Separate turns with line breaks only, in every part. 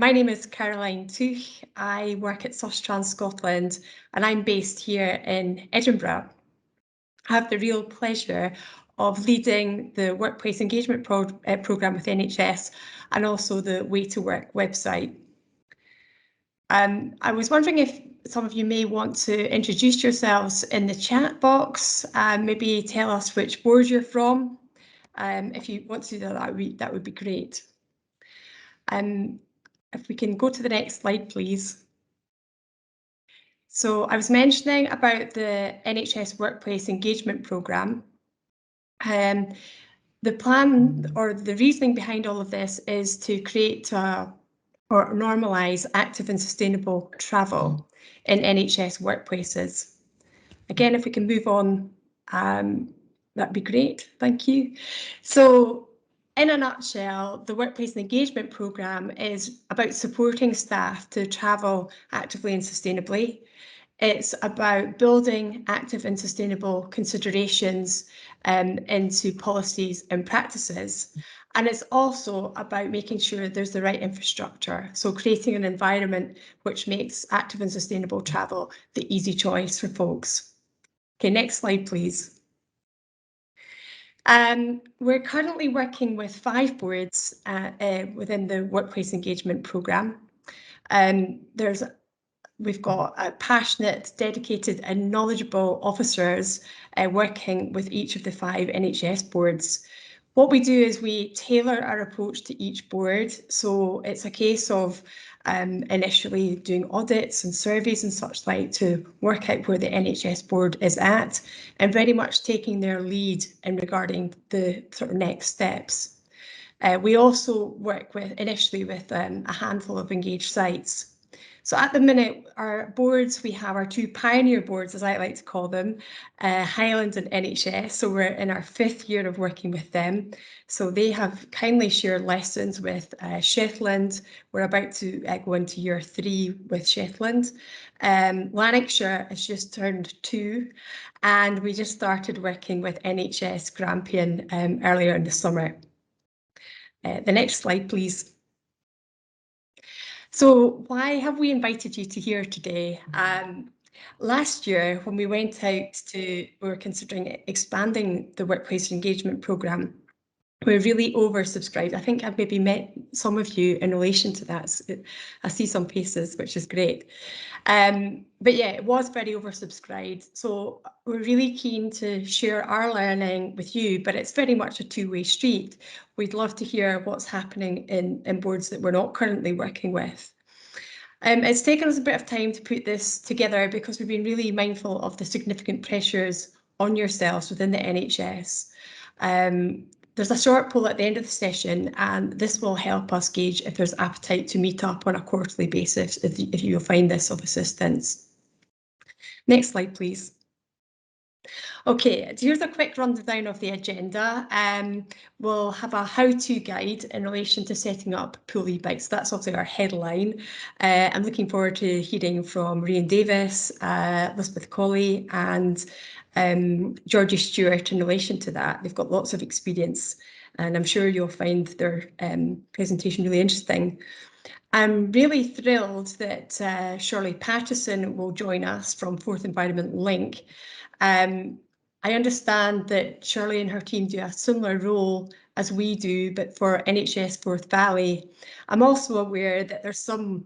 My name is Caroline Tuch. I work at Sustrans Scotland and I'm based here in Edinburgh. I have the real pleasure of leading the workplace engagement programme with NHS and also the Way to Work website. I was wondering if some of you may want to introduce yourselves in the chat box and maybe tell us which board you're from. If you want to do that would be great. If we can go to the next slide, please. So I was mentioning about the NHS Workplace Engagement Programme. The plan or the reasoning behind all of this is to create or normalise active and sustainable travel in NHS workplaces. Again, if we can move on, that'd be great. Thank you. So, in a nutshell, the Workplace Engagement Programme is about supporting staff to travel actively and sustainably. It's about building active and sustainable considerations into policies and practices. And it's also about making sure there's the right infrastructure. So creating an environment which makes active and sustainable travel the easy choice for folks. Okay, next slide, please. We're currently working with 5 boards within the Workplace Engagement Programme. We've got passionate, dedicated and knowledgeable officers working with each of the 5 NHS boards. What we do is we tailor our approach to each board. So it's a case of initially doing audits and surveys and such like to work out where the NHS board is at and very much taking their lead in regarding the sort of next steps. We also work initially with a handful of engaged sites. So at the minute, our boards, we have our 2 pioneer boards, as I like to call them, Highland and NHS. So we're in our 5th year of working with them. So they have kindly shared lessons with Shetland. We're about to go into year 3 with Shetland. Lanarkshire has just turned 2, and we just started working with NHS Grampian earlier in the summer. The next slide, please. So why have we invited you to here today? Last year, when we went out we were considering expanding the workplace engagement programme. We're really oversubscribed. I think I've maybe met some of you in relation to that. I see some faces, which is great. But yeah, it was very oversubscribed. So we're really keen to share our learning with you, but it's very much a 2-way street. We'd love to hear what's happening in boards that we're not currently working with. It's taken us a bit of time to put this together because we've been really mindful of the significant pressures on yourselves within the NHS. There's a short poll at the end of the session, and this will help us gauge if there's appetite to meet up on a quarterly basis if you'll find this of assistance. Next slide, please. Okay, here's a quick rundown of the agenda. We'll have a how-to guide in relation to setting up pool e-bikes. That's obviously our headline. I'm looking forward to hearing from Rian Davis, Elizabeth Colley and Georgie Stewart in relation to that. They've got lots of experience and I'm sure you'll find their presentation really interesting. I'm really thrilled that Shirley Patterson will join us from Fourth Environment Link. I understand that Shirley and her team do a similar role as we do, but for NHS Forth Valley. I'm also aware that there's some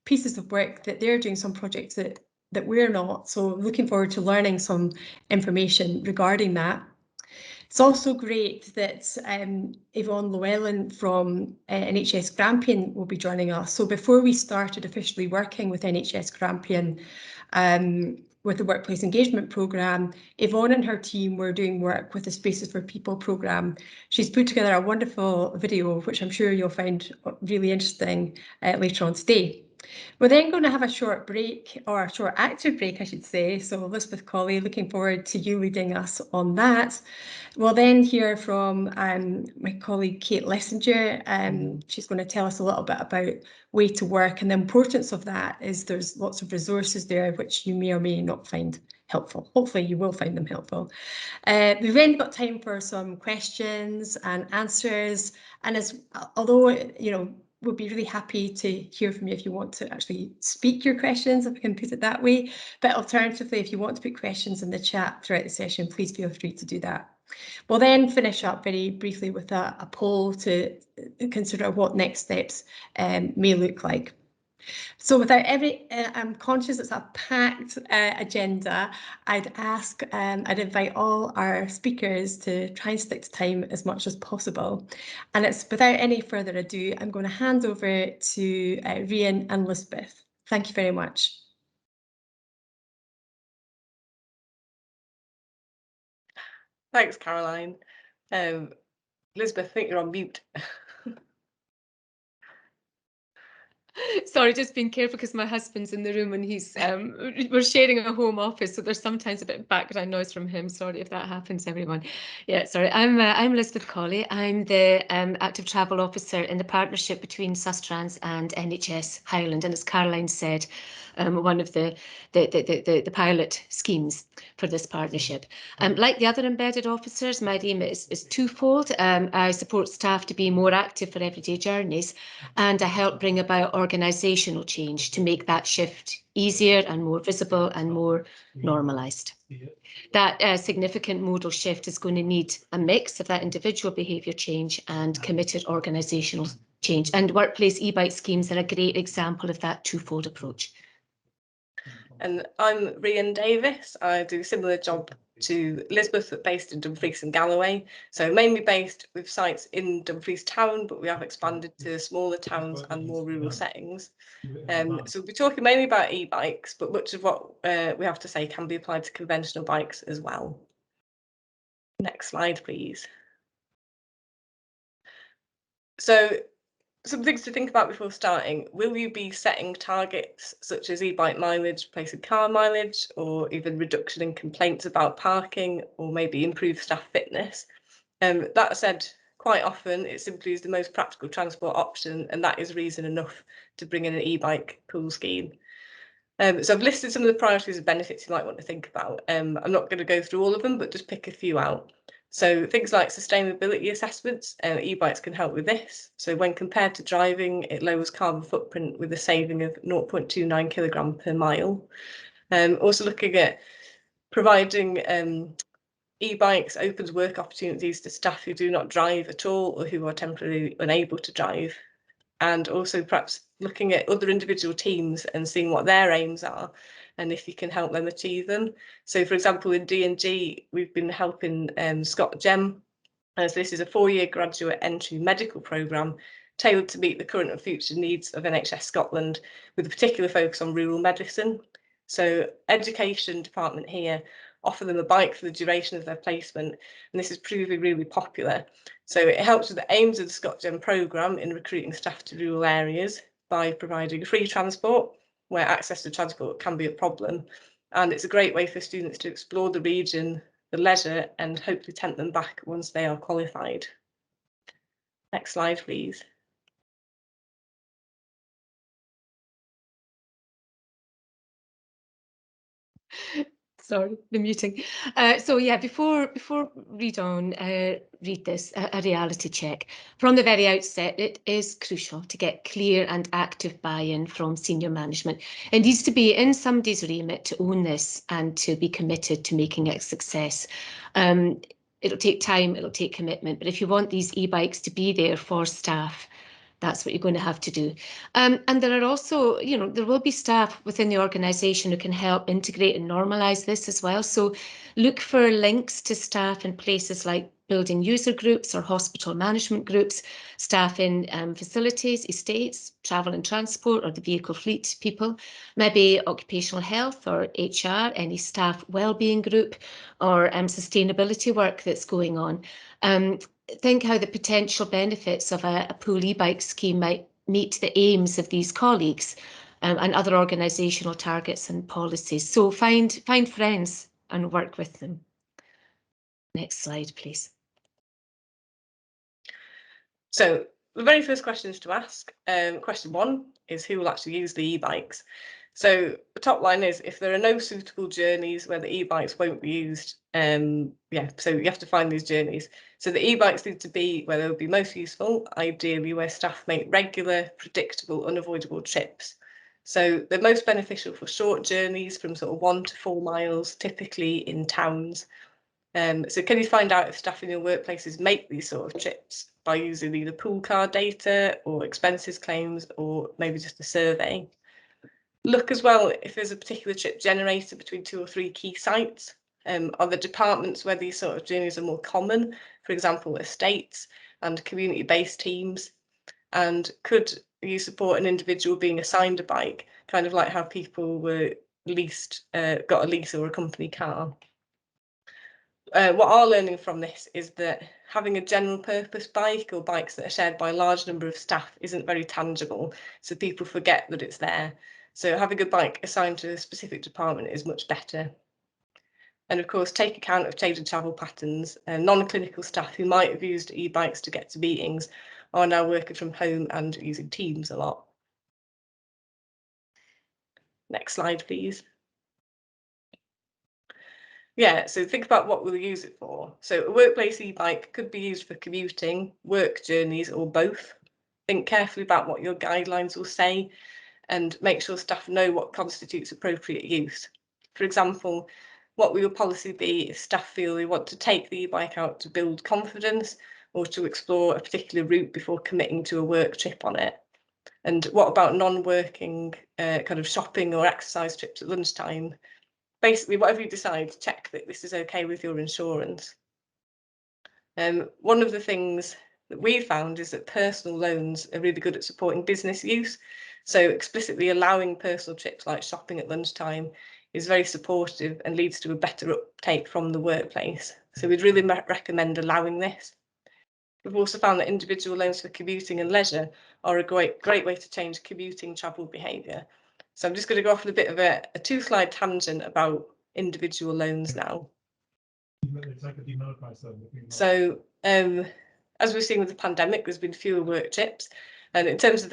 pieces of work that they're doing, some projects that we're not. So looking forward to learning some information regarding that. It's also great that Yvonne Llewellyn from NHS Grampian will be joining us. So before we started officially working with NHS Grampian with the Workplace Engagement Programme, Yvonne and her team were doing work with the Spaces for People programme. She's put together a wonderful video, which I'm sure you'll find really interesting later on today. We're then going to have a short break, or a short active break, I should say. So Elizabeth Colley, looking forward to you leading us on that. We'll then hear from my colleague Kate Lessinger. She's going to tell us a little bit about Way to Work, and the importance of that is there's lots of resources there which you may or may not find helpful. Hopefully you will find them helpful. We've then got time for some questions and answers, and although we'll be really happy to hear from you if you want to actually speak your questions, if I can put it that way. But alternatively, if you want to put questions in the chat throughout the session, please feel free to do that. We'll then finish up very briefly with a poll to consider what next steps may look like. So without I'm conscious it's a packed agenda. I'd invite all our speakers to try and stick to time as much as possible. And it's without any further ado, I'm going to hand over to Rhian and Elizabeth. Thank you very much.
Thanks, Caroline. Elizabeth, I think you're on mute.
Sorry, just being careful because my husband's in the room and he's we're sharing a home office, so there's sometimes a bit of background noise from him. Sorry if that happens, everyone. Yeah, sorry. I'm Elizabeth Colley. I'm the active travel officer in the partnership between Sustrans and NHS Highland, and as Caroline said, one of the pilot schemes for this partnership. Like the other embedded officers, my aim is twofold. I support staff to be more active for everyday journeys, and I help bring about organisational change to make that shift easier and more visible and more normalised. That significant modal shift is going to need a mix of that individual behaviour change and committed organisational change. And workplace e-bike schemes are a great example of that twofold approach.
And I'm Rhian Davis. I do a similar job to Elizabeth, but based in Dumfries and Galloway. So mainly based with sites in Dumfries town, but we have expanded to smaller towns and more rural settings. So we'll be talking mainly about e-bikes, but much of what we have to say can be applied to conventional bikes as well. Next slide, please. So some things to think about before starting. Will you be setting targets such as e-bike mileage, replacing car mileage, or even reduction in complaints about parking, or maybe improve staff fitness? That said, quite often it simply is the most practical transport option, and that is reason enough to bring in an e-bike pool scheme. So I've listed some of the priorities and benefits you might want to think about. I'm not going to go through all of them, but just pick a few out. So things like sustainability assessments, e-bikes can help with this. So when compared to driving, it lowers carbon footprint with a saving of 0.29 kilogram per mile. Also looking at providing e-bikes opens work opportunities to staff who do not drive at all or who are temporarily unable to drive. And also perhaps looking at other individual teams and seeing what their aims are and if you can help them achieve them. So for example, in D&G, we've been helping ScotGem, as this is a 4-year graduate entry medical programme tailored to meet the current and future needs of NHS Scotland, with a particular focus on rural medicine. So education department here offer them a bike for the duration of their placement, and this is proving really popular. So it helps with the aims of the ScotGem programme in recruiting staff to rural areas by providing free transport where access to transport can be a problem. And it's a great way for students to explore the region, the leisure, and hopefully tempt them back once they are qualified. Next slide, please.
Sorry, the muting. So yeah, before read this, a reality check. From the very outset, it is crucial to get clear and active buy-in from senior management. It needs to be in somebody's remit to own this and to be committed to making it a success. It'll take time, it'll take commitment, but if you want these e-bikes to be there for staff, that's what you're going to have to do. And there are also, there will be staff within the organisation who can help integrate and normalise this as well. So look for links to staff in places like building user groups or hospital management groups, staff in facilities, estates, travel and transport, or the vehicle fleet people, maybe occupational health or HR, any staff wellbeing group, or sustainability work that's going on. Think how the potential benefits of a pool e-bike scheme might meet the aims of these colleagues and other organisational targets and policies. So find friends and work with them. Next slide, please.
So the very first questions to ask, question 1 is who will actually use the e-bikes? So the top line is, if there are no suitable journeys where the e-bikes won't be used, so you have to find these journeys. So the e-bikes need to be where they'll be most useful, ideally where staff make regular, predictable, unavoidable trips. So they're most beneficial for short journeys from sort of 1 to 4 miles, typically in towns. So can you find out if staff in your workplaces make these sort of trips by using either pool car data or expenses claims, or maybe just a survey? Look as well if there's a particular trip generated between 2 or 3 key sites. Are the departments where these sort of journeys are more common, for example, estates and community-based teams? And could you support an individual being assigned a bike, kind of like how people were got a lease or a company car? What our learning from this is that having a general purpose bike or bikes that are shared by a large number of staff isn't very tangible, so people forget that it's there. So having a bike assigned to a specific department is much better. And of course, take account of changing travel patterns. Non-clinical staff who might have used e-bikes to get to meetings are now working from home and using Teams a lot. Next slide, please. Yeah, so think about what we'll use it for. So a workplace e-bike could be used for commuting, work journeys, or both. Think carefully about what your guidelines will say and make sure staff know what constitutes appropriate use. For example, what will your policy be if staff feel they want to take the e-bike out to build confidence or to explore a particular route before committing to a work trip on it? And what about non-working kind of shopping or exercise trips at lunchtime? Basically, whatever you decide, check that this is okay with your insurance. One of the things that we found is that personal loans are really good at supporting business use. So explicitly allowing personal trips like shopping at lunchtime is very supportive and leads to a better uptake from the workplace. So we'd really recommend allowing this. We've also found that individual loans for commuting and leisure are a great way to change commuting travel behaviour. So I'm just going to go off on a bit of a 2-slide tangent about individual loans now. So as we've seen with the pandemic, there's been fewer work trips. And in terms of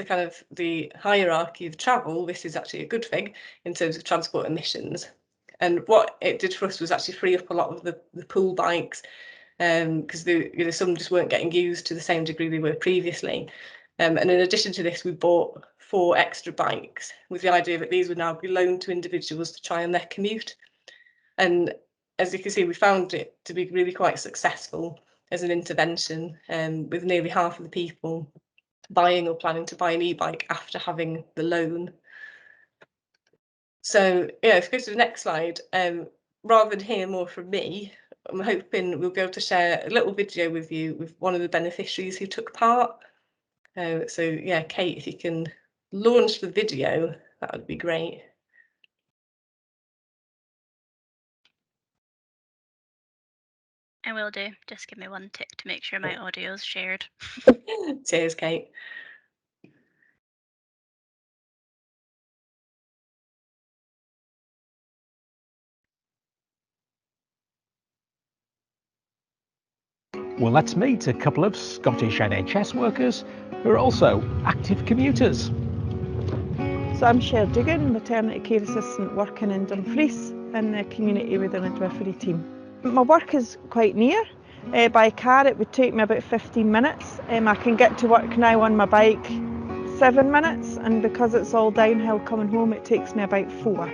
the hierarchy of travel, this is actually a good thing in terms of transport emissions. And what it did for us was actually free up a lot of the pool bikes, because some just weren't getting used to the same degree they were previously. And in addition to this, we bought 4 extra bikes with the idea that these would now be loaned to individuals to try on their commute. And as you can see, we found it to be really quite successful as an intervention, with nearly half of the people buying or planning to buy an e-bike after having the loan. So yeah, if you go to the next slide, rather than hear more from me, I'm hoping we'll be able to share a little video with you with one of the beneficiaries who took part. So yeah, Kate, if you can launch the video, that would be great.
I will do. Just give me one tick to make sure my audio is shared.
Cheers, Kate.
Well, let's meet a couple of Scottish NHS workers who are also active commuters.
So I'm Cher Dugan, maternity care assistant working in Dumfries in the community within a midwifery team. My work is quite near. By car it would take me about 15 minutes. I can get to work now on my bike 7 minutes, and because it's all downhill coming home it takes me about 4.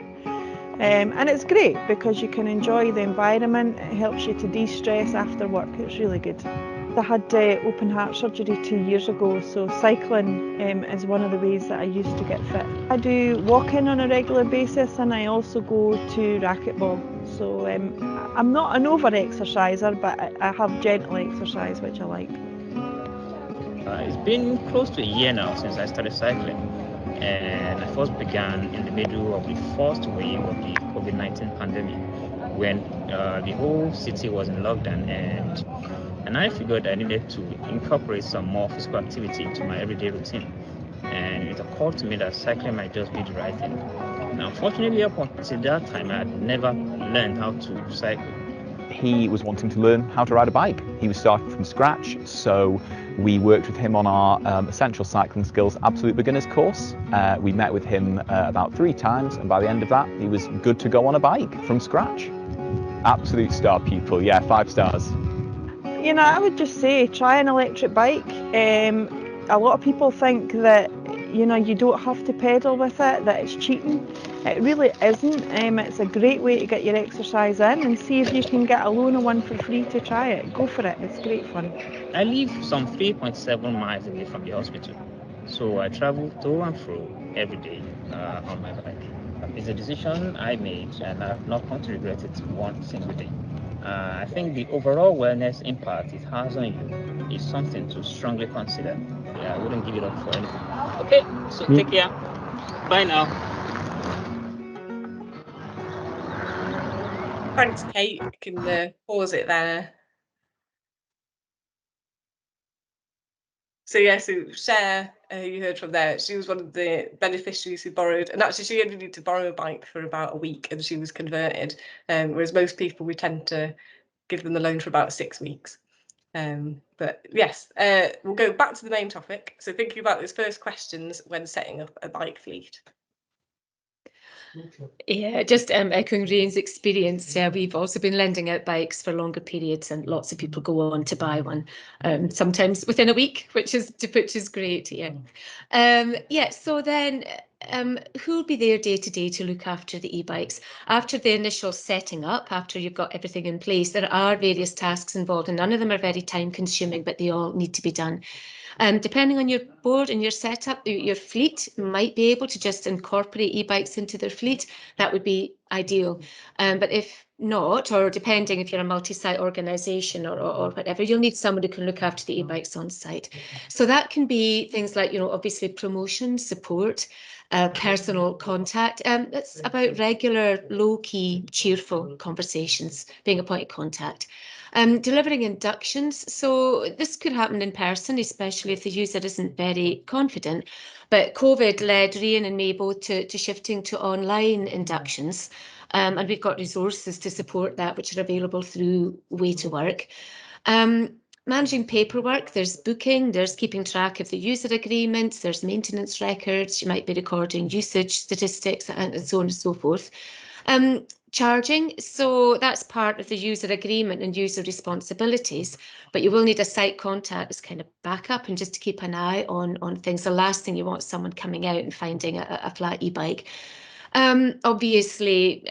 And it's great because you can enjoy the environment, it helps you to de-stress after work, it's really good. I had open heart surgery 2 years ago, so cycling is one of the ways that I used to get fit. I do walking on a regular basis and I also go to racquetball. So I'm not an over-exerciser, but I have gentle exercise which I like.
It's been close to a year now since I started cycling, and I first began in the middle of the first wave of the COVID-19 pandemic when the whole city was in lockdown, and I figured I needed to incorporate some more physical activity into my everyday routine, and it occurred to me that cycling might just be the right thing. Now, unfortunately, up until that time, I had never learned how to cycle.
he was wanting to learn how to ride a bike. He was starting from scratch, so we worked with him on our Essential Cycling Skills Absolute Beginners course. We met with him about 3 times, and by the end of that, he was good to go on a bike from scratch. Absolute star pupil, yeah, 5 stars.
You know, I would just say try an electric bike. A lot of people think that, you know, you don't have to pedal with it, that it's cheating. It really isn't. It's a great way to get your exercise in, and see if you can get a loan of one for free to try it. Go for it, it's great fun.
I live some 3.7 miles away from the hospital, so I travel to and fro every day on my bike. It's a decision I made, and I've not come to regret it one single day. I think the overall wellness impact it has on you is something to strongly consider. Yeah, I wouldn't give it up for anything. Okay, so take care. Bye now.
Thanks, Kate. I can pause it there. So yeah, so Cher, you heard from there, she was one of the beneficiaries who borrowed, and actually she only needed to borrow a bike for about a week and she was converted, whereas most people, we tend to give them the loan for about 6 weeks. But yes, we'll go back to the main topic. So thinking about those first questions when setting up a bike fleet.
Yeah, just echoing Ray's experience, we've also been lending out bikes for longer periods, and lots of people go on to buy one, sometimes within a week, which is great. Yeah. So then, who will be there day to day to look after the e-bikes after the initial setting up? After you've got everything in place, there are various tasks involved, and none of them are very time consuming, but they all need to be done. Depending on your board and your setup, your fleet might be able to just incorporate e-bikes into their fleet. That would be ideal. But if not, or depending if you're a multi-site organisation or whatever, you'll need someone who can look after the e-bikes on site. So that can be things like, you know, obviously promotion, support, personal contact. It's about regular, low-key, cheerful conversations, being a point of contact. Delivering inductions. So this could happen in person, especially if the user isn't very confident. But COVID led Ryan and me both to shifting to online inductions. And we've got resources to support that, which are available through Way to Work. Managing paperwork, there's booking, there's keeping track of the user agreements, there's maintenance records, you might be recording usage statistics and so on and so forth. Charging, so that's part of the user agreement and user responsibilities, but you will need a site contact as kind of backup and just to keep an eye on things. The last thing you want is someone coming out and finding a flat e-bike. Obviously,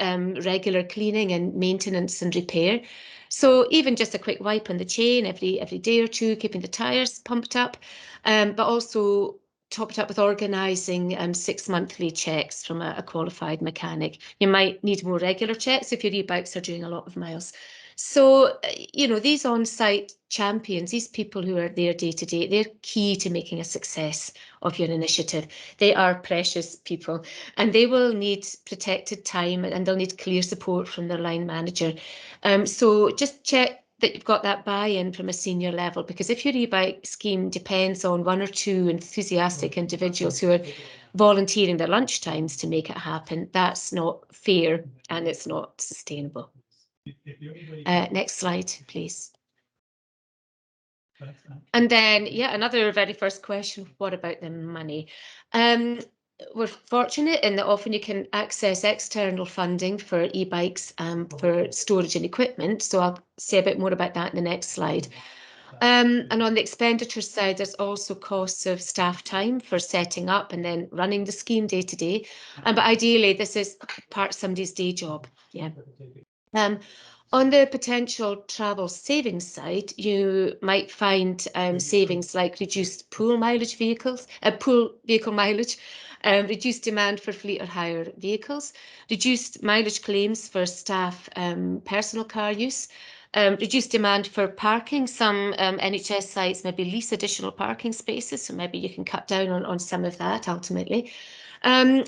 regular cleaning and maintenance and repair. So even just a quick wipe on the chain every day or two, keeping the tyres pumped up, but also topped up with organising 6 monthly checks from a qualified mechanic. You might need more regular checks if your e-bikes are doing a lot of miles. So, you know, these on-site champions, these people who are there day to day, they're key to making a success of your initiative. They are precious people, and they will need protected time, and they'll need clear support from their line manager. So just check that you've got that buy-in from a senior level, because if your e-bike scheme depends on 1 or 2 enthusiastic individuals who are volunteering their lunch times to make it happen, that's not fair and it's not sustainable. Next slide, please. And then, yeah, another very first question, what about the money? We're fortunate in that often you can access external funding for e-bikes for storage and equipment. So I'll say a bit more about that in the next slide. And on the expenditure side, there's also costs of staff time for setting up and then running the scheme day to day. But ideally, this is part of somebody's day job. Yeah. On the potential travel savings side, you might find savings like reduced pool vehicle mileage, reduced demand for fleet or hire vehicles, reduced mileage claims for staff personal car use, reduced demand for parking. Some NHS sites maybe lease additional parking spaces, so maybe you can cut down on some of that ultimately.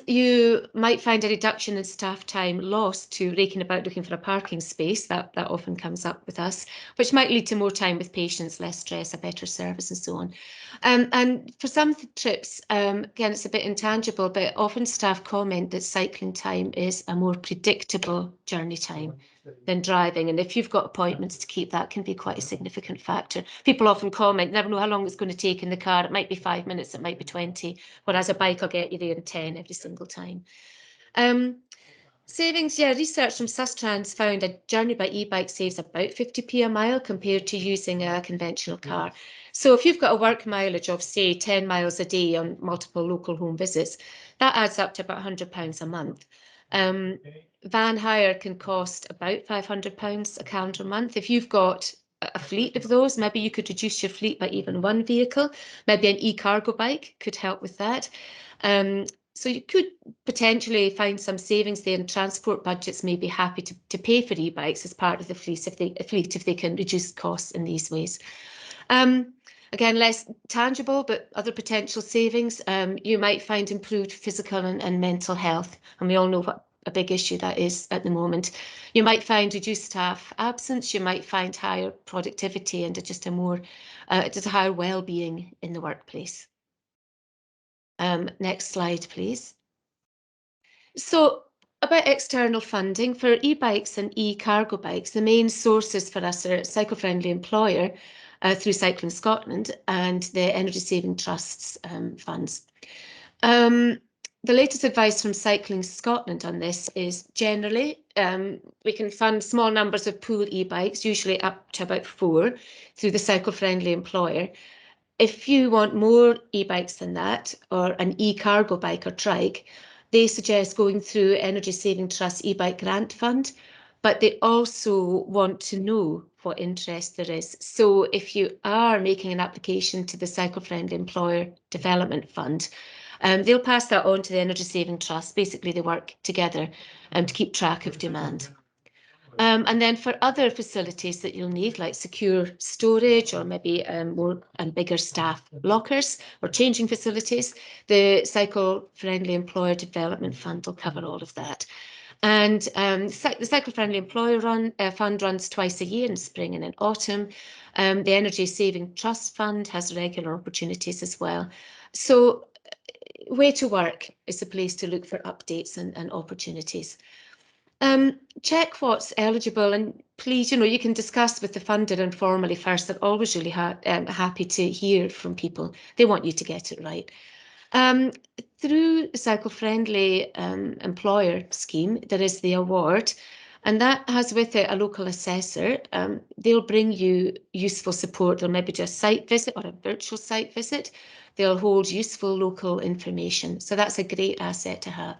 You might find a reduction in staff time lost to raking about looking for a parking space. That often comes up with us, which might lead to more time with patients, less stress, a better service and so on. And for some trips, again, it's a bit intangible, but often staff comment that cycling time is a more predictable journey time than driving. And if you've got appointments to keep, that can be quite a significant factor. People often comment, never know how long it's going to take in the car. It might be 5 minutes, it might be 20, whereas a bike will get you there in 10 every single time. Savings, yeah, research from Sustrans found a journey by e-bike saves about 50p a mile compared to using a conventional car. So if you've got a work mileage of, say, 10 miles a day on multiple local home visits, that adds up to about £100 a month. Van hire can cost about £500 a calendar month. If you've got a fleet of those, maybe you could reduce your fleet by even one vehicle. Maybe an e-cargo bike could help with that. So you could potentially find some savings there, and transport budgets may be happy to pay for e-bikes as part of the fleet if they can reduce costs in these ways. Again, less tangible, but other potential savings. You might find improved physical and mental health, and we all know what a big issue that is at the moment. You might find reduced staff absence. You might find higher productivity and just a higher well-being in the workplace. Next slide, please. So about external funding for e-bikes and e-cargo bikes, the main sources for us are Cycle-Friendly Employer through Sustrans Scotland and the Energy Saving Trust's funds. The latest advice from Cycling Scotland on this is generally we can fund small numbers of pool e-bikes, usually up to about 4, through the Cycle-Friendly Employer. If you want more e-bikes than that, or an e-cargo bike or trike, they suggest going through Energy Saving Trust e-bike grant fund, but they also want to know what interest there is. So if you are making an application to the Cycle-Friendly Employer Development Fund, they'll pass that on to the Energy Saving Trust. Basically, they work together to keep track of demand. And then for other facilities that you'll need, like secure storage or maybe more and bigger staff lockers or changing facilities, the Cycle-Friendly Employer Development Fund will cover all of that. And the Cycle-Friendly Employer Fund runs twice a year in spring and in autumn. The Energy Saving Trust Fund has regular opportunities as well. So Way to Work is the place to look for updates and opportunities. Check what's eligible, and please, you can discuss with the funder informally first. They're always really happy to hear from people. They want you to get it right. Through the Cycle-Friendly Employer scheme, there is the award, and that has with it a local assessor. They'll bring you useful support. They'll maybe do a site visit or a virtual site visit. They'll hold useful local information. So that's a great asset to have.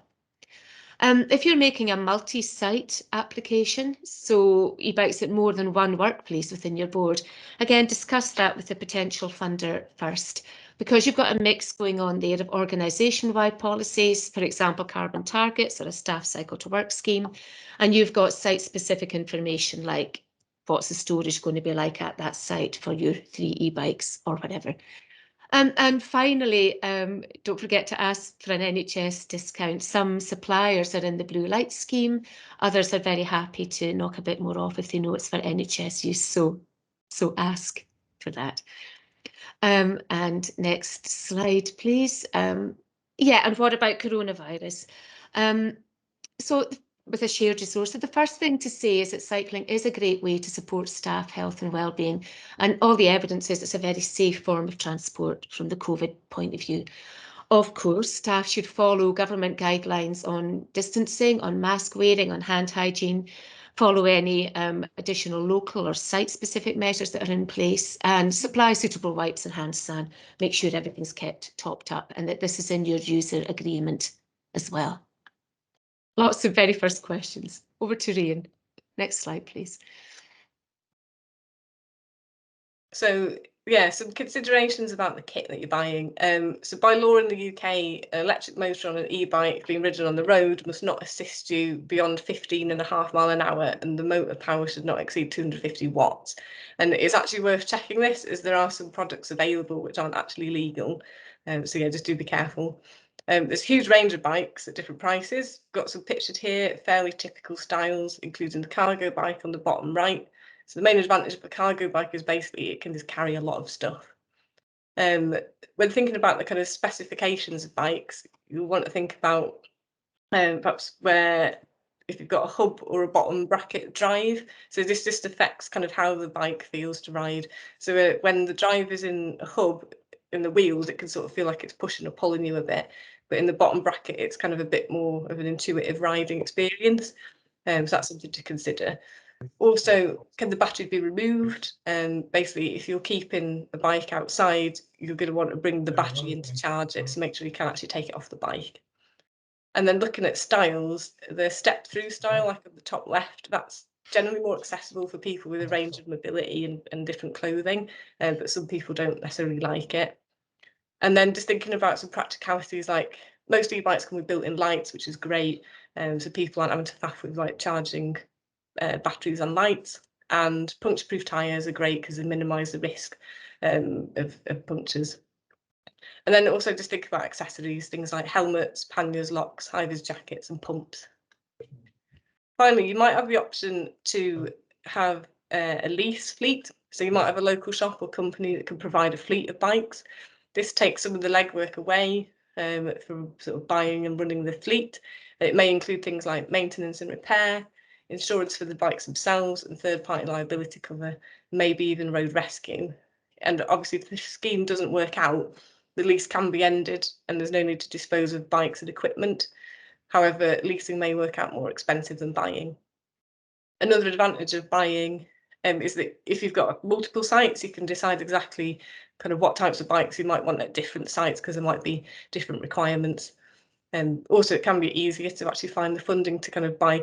If you're making a multi-site application, so e-bikes at more than one workplace within your board, again, discuss that with the potential funder first, because you've got a mix going on there of organisation-wide policies, for example, carbon targets or a staff cycle to work scheme, and you've got site-specific information like what's the storage going to be like at that site for your 3 e-bikes or whatever. And finally, don't forget to ask for an NHS discount. Some suppliers are in the blue light scheme. Others are very happy to knock a bit more off if they know it's for NHS use. So ask for that. And next slide, please. Yeah, and what about coronavirus? So with a shared resource, so the first thing to say is that cycling is a great way to support staff health and well-being, and all the evidence is it's a very safe form of transport from the COVID point of view. Of course, staff should follow government guidelines on distancing, on mask wearing, on hand hygiene, follow any additional local or site-specific measures that are in place, and supply suitable wipes and hand san. Make sure everything's kept topped up and that this is in your user agreement as well. Lots of very first questions. Over to Rian. Next slide, please.
So yeah, some considerations about the kit that you're buying. So by law in the UK, an electric motor on an e-bike being ridden on the road must not assist you beyond 15.5 miles an hour, and the motor power should not exceed 250 watts. And it's actually worth checking this, as there are some products available which aren't actually legal. So yeah, just do be careful. There's a huge range of bikes at different prices. Got some pictured here, fairly typical styles, including the cargo bike on the bottom right. So the main advantage of a cargo bike is basically it can just carry a lot of stuff. When thinking about the kind of specifications of bikes, you want to think about perhaps where if you've got a hub or a bottom bracket drive. So this just affects kind of how the bike feels to ride. So when the drive is in a hub, in the wheels, it can sort of feel like it's pushing or pulling you a bit. But in the bottom bracket, it's kind of a bit more of an intuitive riding experience. So that's something to consider. Also, can the battery be removed? Basically, if you're keeping the bike outside, you're going to want to bring the battery in to charge it, so make sure you can actually take it off the bike. And then looking at styles, the step-through style, like at the top left, that's generally more accessible for people with a range of mobility and different clothing, but some people don't necessarily like it. And then just thinking about some practicalities, like most e-bikes come with built-in lights, which is great, so people aren't having to faff with like charging batteries and lights. And puncture-proof tyres are great because they minimise the risk of punctures. And then also just think about accessories, things like helmets, panniers, locks, high-vis jackets and pumps. Finally, you might have the option to have a lease fleet. So you might have a local shop or company that can provide a fleet of bikes. This takes some of the legwork away from sort of buying and running the fleet. It may include things like maintenance and repair, insurance for the bikes themselves, and third-party liability cover, maybe even road rescue. And obviously, if the scheme doesn't work out, the lease can be ended and there's no need to dispose of bikes and equipment. However, leasing may work out more expensive than buying. Another advantage of buying is that if you've got multiple sites, you can decide exactly kind of what types of bikes you might want at different sites because there might be different requirements. And also, it can be easier to actually find the funding to kind of buy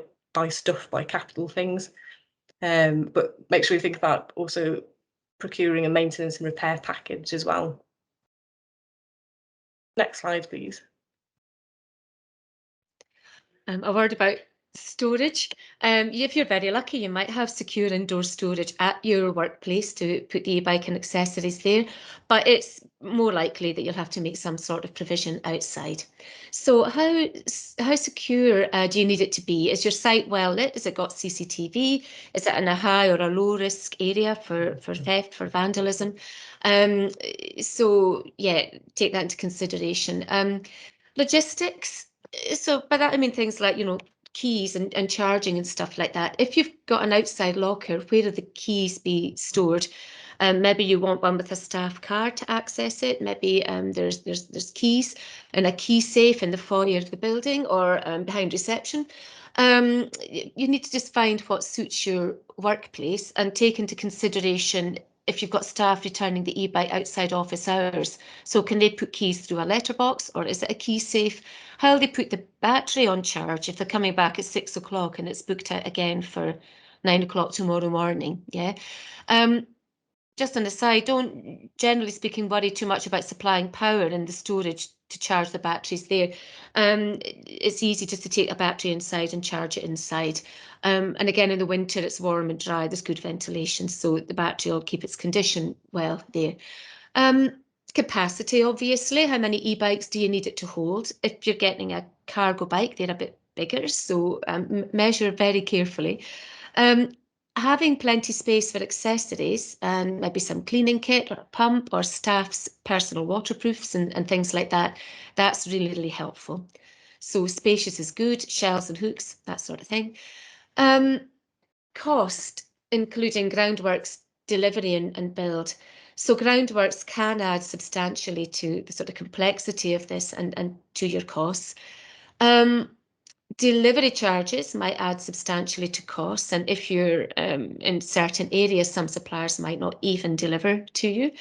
stuff, buy capital things. But make sure you think about also procuring a maintenance and repair package as well. Next slide, please.
A word about storage. If you're very lucky, you might have secure indoor storage at your workplace to put the e-bike and accessories there, but it's more likely that you'll have to make some sort of provision outside. So how secure do you need it to be? Is your site well lit? Has it got CCTV? Is it in a high or a low risk area for theft, for vandalism? So yeah, take that into consideration. Logistics. So by that I mean things like, you know, keys and charging and stuff like that. If you've got an outside locker, where do the keys be stored? Maybe you want one with a staff card to access it. Maybe there's keys in a key safe in the foyer of the building or behind reception. You need to just find what suits your workplace and take into consideration if you've got staff returning the e-bike outside office hours. So can they put keys through a letterbox or is it a key safe? How will they put the battery on charge if they're coming back at 6 o'clock and it's booked out again for 9 o'clock tomorrow morning? Yeah. Just on the side, don't, generally speaking, worry too much about supplying power and the storage to charge the batteries there. It's easy just to take a battery inside and charge it inside. And again, in the winter, it's warm and dry. There's good ventilation, so the battery will keep its condition well there. Capacity, obviously. How many e-bikes do you need it to hold? If you're getting a cargo bike, they're a bit bigger, so measure very carefully. Having plenty space for accessories and maybe some cleaning kit or a pump or staff's personal waterproofs and things like that, that's really, really helpful. So spacious is good, shelves and hooks, that sort of thing. Cost, including groundworks, delivery and build. So groundworks can add substantially to the sort of complexity of this and to your costs. Delivery charges might add substantially to costs, and if you're in certain areas, some suppliers might not even deliver to you.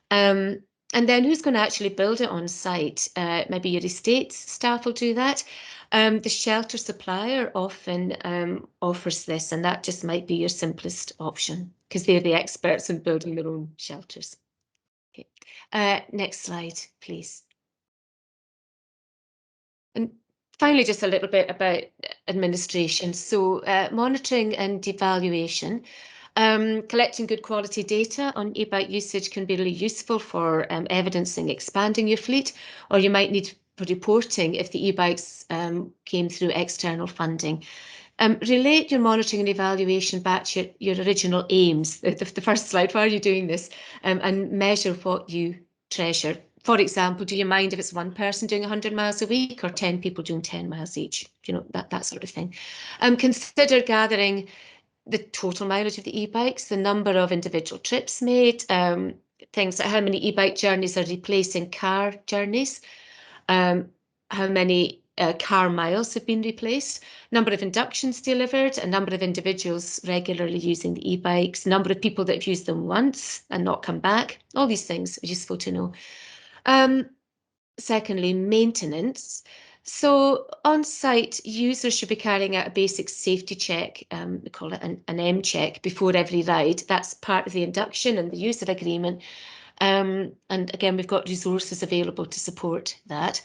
And then who's going to actually build it on site? Maybe your estate staff will do that. The shelter supplier often offers this, and that just might be your simplest option because they're the experts in building their own shelters. Okay. Next slide, please. And finally, just a little bit about administration. So monitoring and evaluation. Collecting good quality data on e-bike usage can be really useful for evidencing expanding your fleet, or you might need for reporting if the e-bikes came through external funding. Relate your monitoring and evaluation back to your original aims, the first slide, why are you doing this? And measure what you treasure. For example, do you mind if it's one person doing 100 miles a week or 10 people doing 10 miles each? You know, that sort of thing. Consider gathering the total mileage of the e-bikes, the number of individual trips made, things like how many e-bike journeys are replacing car journeys, how many car miles have been replaced, number of inductions delivered, a number of individuals regularly using the e-bikes, number of people that have used them once and not come back. All these things are useful to know. Secondly, maintenance. So on-site, users should be carrying out a basic safety check, we call it an M check, before every ride. That's part of the induction and the user agreement. And again, we've got resources available to support that.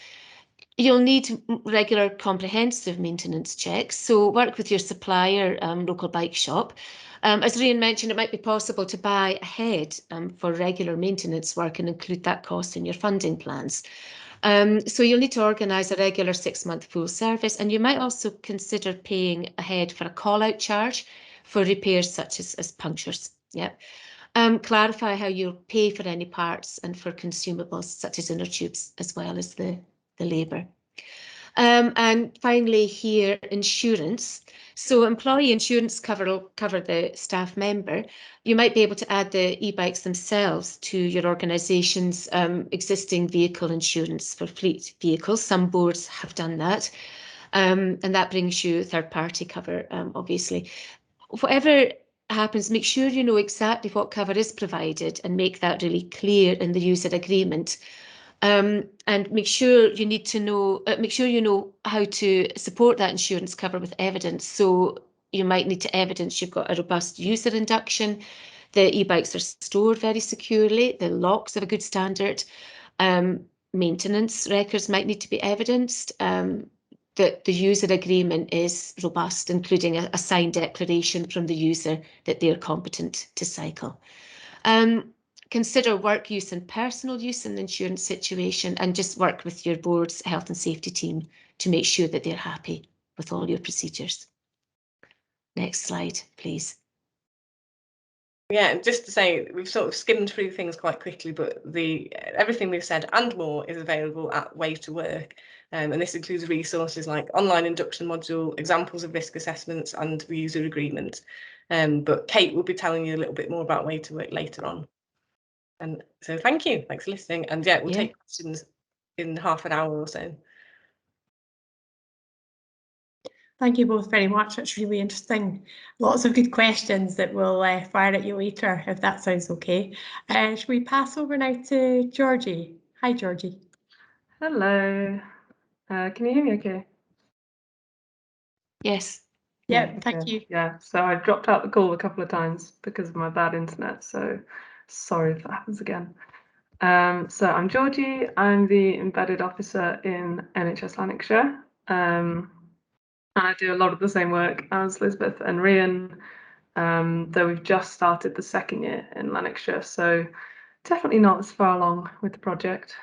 You'll need regular comprehensive maintenance checks, so work with your supplier, local bike shop. As Rhian mentioned, it might be possible to buy ahead for regular maintenance work and include that cost in your funding plans. So you'll need to organise a regular 6-month full service, and you might also consider paying ahead for a call-out charge for repairs such as punctures. Yep. Clarify how you'll pay for any parts and for consumables such as inner tubes as well as the labour. And finally here, insurance. So employee insurance cover will cover the staff member. You might be able to add the e-bikes themselves to your organisation's existing vehicle insurance for fleet vehicles. Some boards have done that. And that brings you third-party cover, obviously. Whatever happens, make sure you know exactly what cover is provided and make that really clear in the user agreement. And make sure you know how to support that insurance cover with evidence. So you might need to evidence you've got a robust user induction, the e-bikes are stored very securely, the locks have a good standard, maintenance records might need to be evidenced, that the user agreement is robust, including a signed declaration from the user that they're competent to cycle. Consider work use and personal use in the insurance situation, and just work with your board's health and safety team to make sure that they're happy with all your procedures. Next slide, please.
Yeah, just to say, we've sort of skimmed through things quite quickly, but everything we've said and more is available at Way to Work. And this includes resources like online induction module, examples of risk assessments and user agreements. But Kate will be telling you a little bit more about Way to Work later on. And so thank you, thanks for listening. And yeah, we'll take questions in half an hour or so.
Thank you both very much. That's really interesting. Lots of good questions that we'll fire at you later, if that sounds okay. Should we pass over now to Georgie? Hi, Georgie.
Hello. Can you hear me okay?
Yes. Yeah, thank you.
Yeah, so I dropped out the call a couple of times because of my bad internet, so sorry if that happens again. So I'm Georgie, I'm the embedded officer in NHS Lanarkshire. And I do a lot of the same work as Lisbeth and Rhian, though we've just started the second year in Lanarkshire, so definitely not as far along with the project.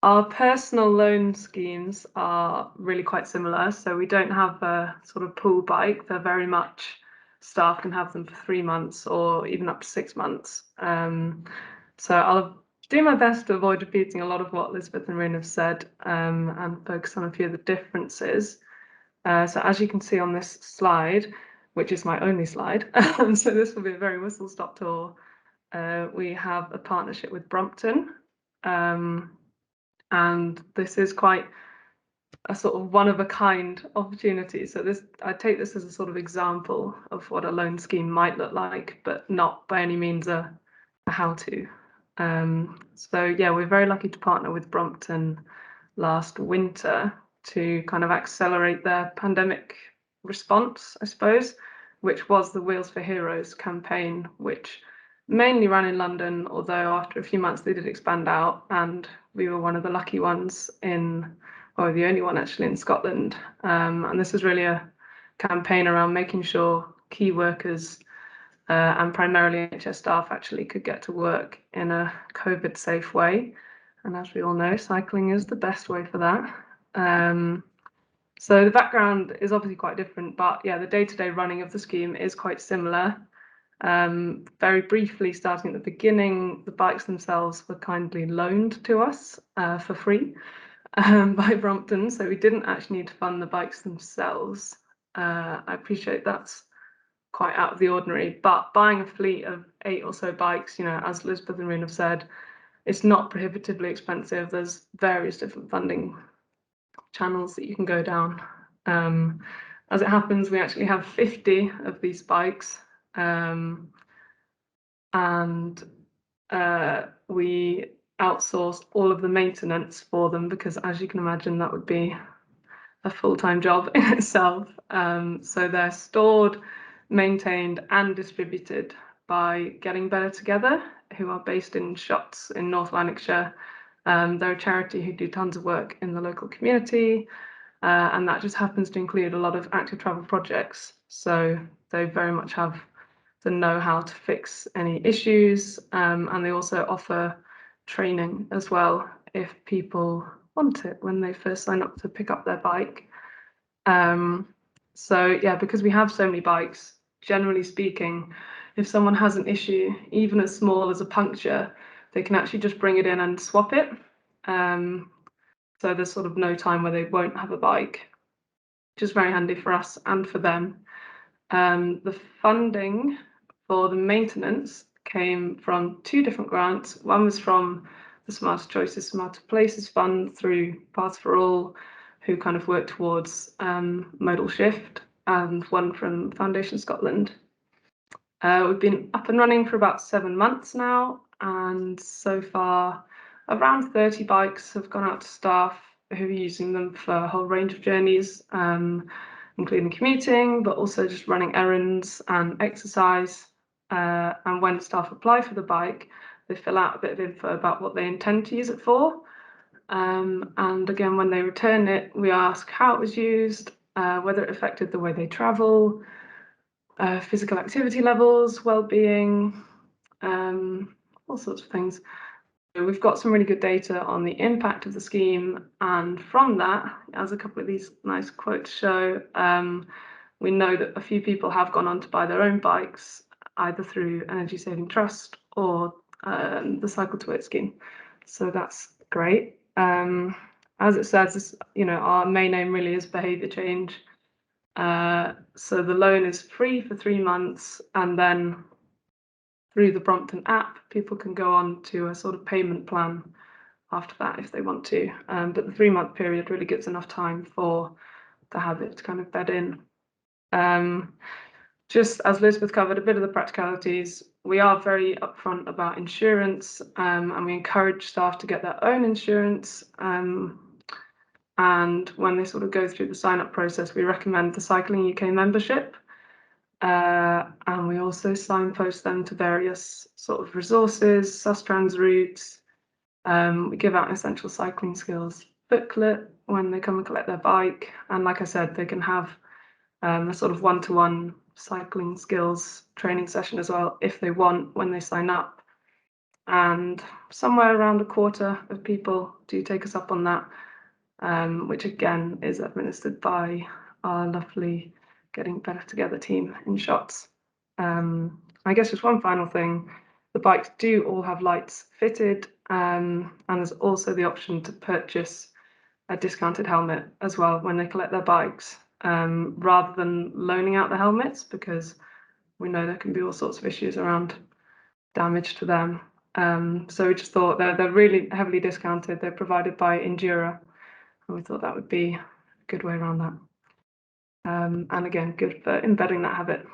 Our personal loan schemes are really quite similar, so we don't have a sort of pool bike. They're very much, staff can have them for 3 months or even up to 6 months. So I'll do my best to avoid repeating a lot of what Lisbeth and Rhian have said, and focus on a few of the differences. So as you can see on this slide, which is my only slide, so this will be a very whistle-stop tour, we have a partnership with Brompton. And this is quite a sort of one-of-a-kind opportunity. So I take this as a sort of example of what a loan scheme might look like, but not by any means a how-to. So yeah, we're very lucky to partner with Brompton last winter to kind of accelerate their pandemic response, I suppose, which was the Wheels for Heroes campaign, which mainly ran in London, although after a few months they did expand out, and we were one of the lucky ones or the only one actually in Scotland. And this was really a campaign around making sure key workers and primarily NHS staff actually could get to work in a COVID safe way. And as we all know, cycling is the best way for that. So the background is obviously quite different, but yeah, the day-to-day running of the scheme is quite similar. Very briefly, starting at the beginning, the bikes themselves were kindly loaned to us for free by Brompton, so we didn't actually need to fund the bikes themselves. I appreciate that's quite out of the ordinary, but buying a fleet of 8 or so bikes, you know, as Elizabeth and Rune have said, it's not prohibitively expensive. There's various different funding channels that you can go down. As it happens, we actually have 50 of these bikes, and we outsource all of the maintenance for them because, as you can imagine, that would be a full-time job in itself. So they're stored, maintained and distributed by Getting Better Together, who are based in Shotts in North Lanarkshire. They're a charity who do tons of work in the local community, and that just happens to include a lot of active travel projects. So they very much have the know-how to fix any issues, and they also offer training as well if people want it when they first sign up to pick up their bike. So yeah, because we have so many bikes, generally speaking, if someone has an issue, even as small as a puncture, they can actually just bring it in and swap it. So there's sort of no time where they won't have a bike, which is very handy for us and for them. The funding for the maintenance came from 2 different grants. One was from the Smarter Choices, Smarter Places Fund through Paths for All, who kind of work towards modal shift, and one from Foundation Scotland. We've been up and running for about 7 months now, and so far around 30 bikes have gone out to staff who are using them for a whole range of journeys, including commuting, but also just running errands and exercise. And when staff apply for the bike, they fill out a bit of info about what they intend to use it for. And again, when they return it, we ask how it was used, whether it affected the way they travel, physical activity levels, well-being, all sorts of things. We've got some really good data on the impact of the scheme, and from that, as a couple of these nice quotes show, we know that a few people have gone on to buy their own bikes, either through Energy Saving Trust or the Cycle to Work scheme. So that's great. As it says, you know, our main aim really is behaviour change. So the loan is free for 3 months, and then through the Brompton app, people can go on to a sort of payment plan after that if they want to. But the 3-month period really gives enough time for the habit to kind of bed in. Just as Elizabeth covered a bit of the practicalities, we are very upfront about insurance, and we encourage staff to get their own insurance. And when they sort of go through the sign-up process, we recommend the Cycling UK membership. And we also signpost them to various sort of resources, Sustrans routes. We give out an essential cycling skills booklet when they come and collect their bike. And like I said, they can have a sort of one-to-one cycling skills training session as well if they want when they sign up. And somewhere around a quarter of people do take us up on that, which again is administered by our lovely Getting Better Together team in Shotts. I guess just one final thing, the bikes do all have lights fitted, and there's also the option to purchase a discounted helmet as well when they collect their bikes, rather than loaning out the helmets, because we know there can be all sorts of issues around damage to them. So we just thought they're really heavily discounted. They're provided by Endura, and we thought that would be a good way around that. And again, good for embedding that habit.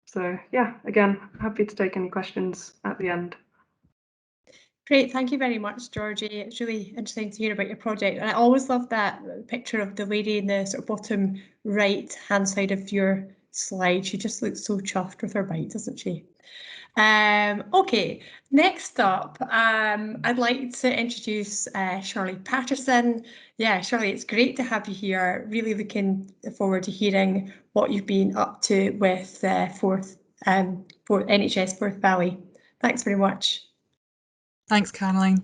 So yeah, again, happy to take any questions at the end.
Great, thank you very much, Georgie. It's really interesting to hear about your project. And I always love that picture of the lady in the sort of bottom right hand side of your slide. She just looks so chuffed with her bike, doesn't she? Okay, next up, I'd like to introduce Shirley Patterson. Yeah, Shirley, it's great to have you here. Really looking forward to hearing what you've been up to with NHS Forth Valley. Thanks very much.
Thanks, Caroline.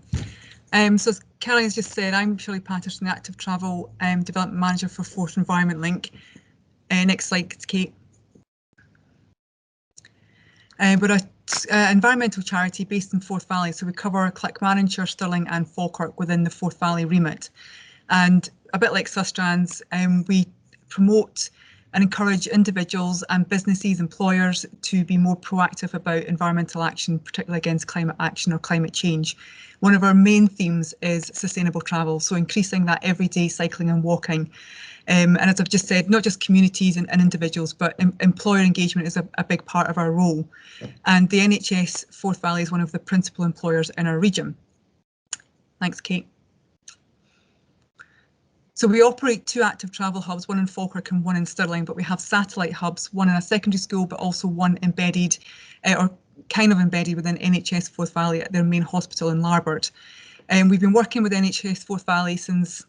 So as Caroline has just said, I'm Shirley Patterson, the Active Travel Development Manager for Forth Environment Link. Next slide, Kate. We're an environmental charity based in Forth Valley, so we cover Clickmanager, Stirling and Falkirk within the Forth Valley remit. And a bit like Sustrans, we promote and encourage individuals and businesses, employers to be more proactive about environmental action, particularly against climate action or climate change. One of our main themes is sustainable travel, so increasing that everyday cycling and walking. And as I've just said, not just communities and individuals, but employer engagement is a big part of our role. And the NHS Forth Valley is one of the principal employers in our region. Thanks, Kate. So we operate 2 active travel hubs, one in Falkirk and one in Stirling, but we have satellite hubs, one in a secondary school, but also one embedded, or kind of embedded within NHS Forth Valley at their main hospital in Larbert. And we've been working with NHS Forth Valley since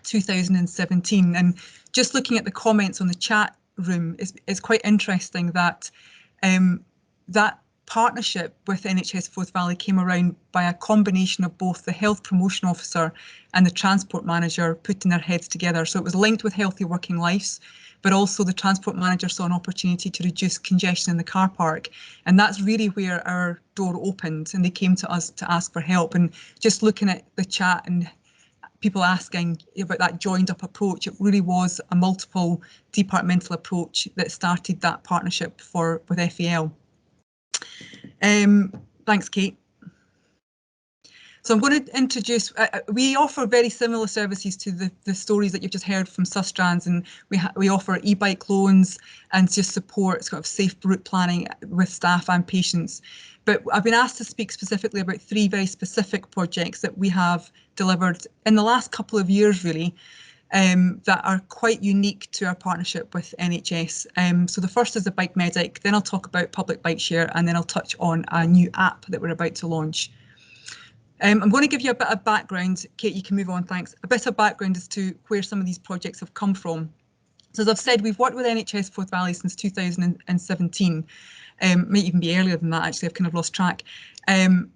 2017, and just looking at the comments on the chat room, it's quite interesting that that partnership with NHS Forth Valley came around by a combination of both the health promotion officer and the transport manager putting their heads together. So it was linked with Healthy Working Lives, but also the transport manager saw an opportunity to reduce congestion in the car park. And that's really where our door opened, and they came to us to ask for help. And just looking at the chat and people asking about that joined up approach, it really was a multiple departmental approach that started that partnership with FEL. Thanks, Kate. So I'm going to introduce, we offer very similar services to the stories that you've just heard from Sustrans, and we offer e-bike loans and just support sort of safe route planning with staff and patients. But I've been asked to speak specifically about 3 very specific projects that we have delivered in the last couple of years, really, that are quite unique to our partnership with NHS. So the first is the Bike Medic, then I'll talk about public bike share, and then I'll touch on a new app that we're about to launch. I'm going to give you a bit of background. Kate, you can move on, thanks. A bit of background as to where some of these projects have come from. So as I've said, we've worked with NHS Forth Valley since 2017. Might even be earlier than that, actually, I've kind of lost track. And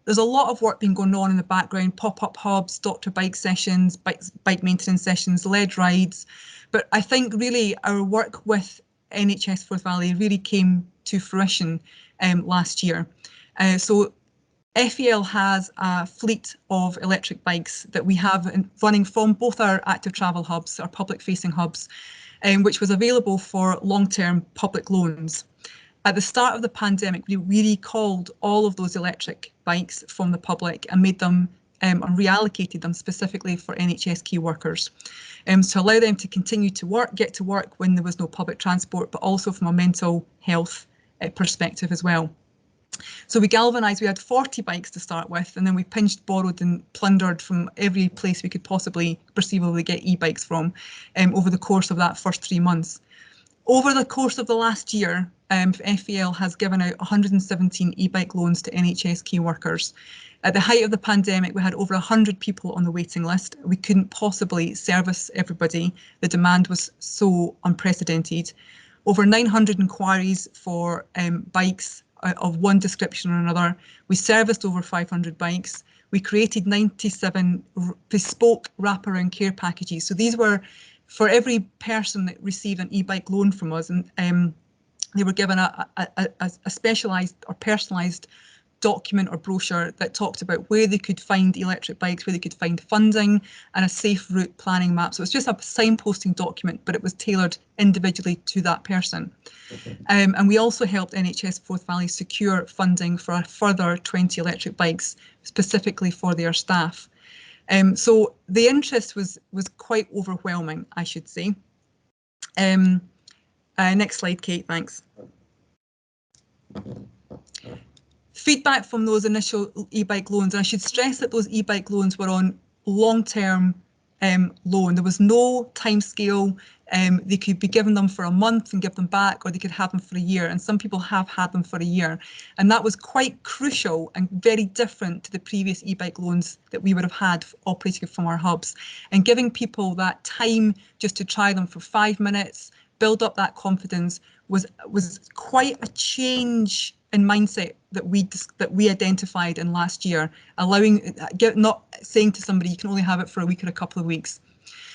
there's a lot of work been going on in the background, pop-up hubs, doctor bike sessions, bike maintenance sessions, led rides. But I think really our work with NHS Forth Valley really came to fruition last year. So FEL has a fleet of electric bikes that we have running from both our active travel hubs, our public facing hubs, which was available for long-term public loans. At the start of the pandemic, we recalled all of those electric bikes from the public and made them and reallocated them specifically for NHS key workers to allow them to continue to get to work when there was no public transport, but also from a mental health perspective as well. So we galvanised, we had 40 bikes to start with, and then we pinched, borrowed and plundered from every place we could possibly perceivably get e-bikes from over the course of that first 3 months. Over the course of the last year, FEL has given out 117 e-bike loans to NHS key workers. At the height of the pandemic, we had over 100 people on the waiting list. We couldn't possibly service everybody. The demand was so unprecedented. Over 900 inquiries for bikes of one description or another. We serviced over 500 bikes. We created 97 bespoke wraparound care packages. So these were for every person that received an e-bike loan from us, and they were given a specialised or personalised document or brochure that talked about where they could find electric bikes, where they could find funding, and a safe route planning map. So it's just a signposting document, but it was tailored individually to that person. And we also helped NHS Forth Valley secure funding for a further 20 electric bikes specifically for their staff. So the interest was quite overwhelming, I should say. Next slide, Kate, thanks. Feedback from those initial e-bike loans, and I should stress that those e-bike loans were on long-term loan. There was no time scale. They could be given them for a month and give them back, or they could have them for a year, and some people have had them for a year. And that was quite crucial and very different to the previous e-bike loans that we would have had operating from our hubs, and giving people that time just to try them for 5 minutes, build up that confidence was quite a change in mindset that we identified in last year, allowing, not saying to somebody you can only have it for a week or a couple of weeks.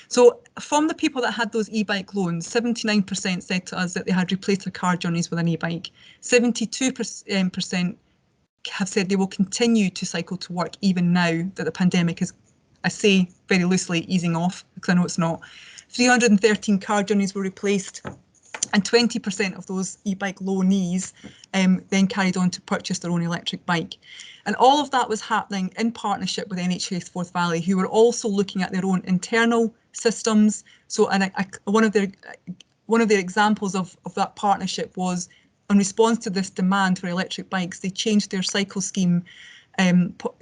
So from the people that had those e-bike loans, 79% said to us that they had replaced their car journeys with an e-bike. 72% have said they will continue to cycle to work even now that the pandemic is, I say very loosely, easing off, because I know it's not. 313 car journeys were replaced, and 20% of those e-bike loanees then carried on to purchase their own electric bike. And all of that was happening in partnership with NHS Forth Valley, who were also looking at their own internal systems. So, and one of their examples of that partnership was, in response to this demand for electric bikes, they changed their cycle scheme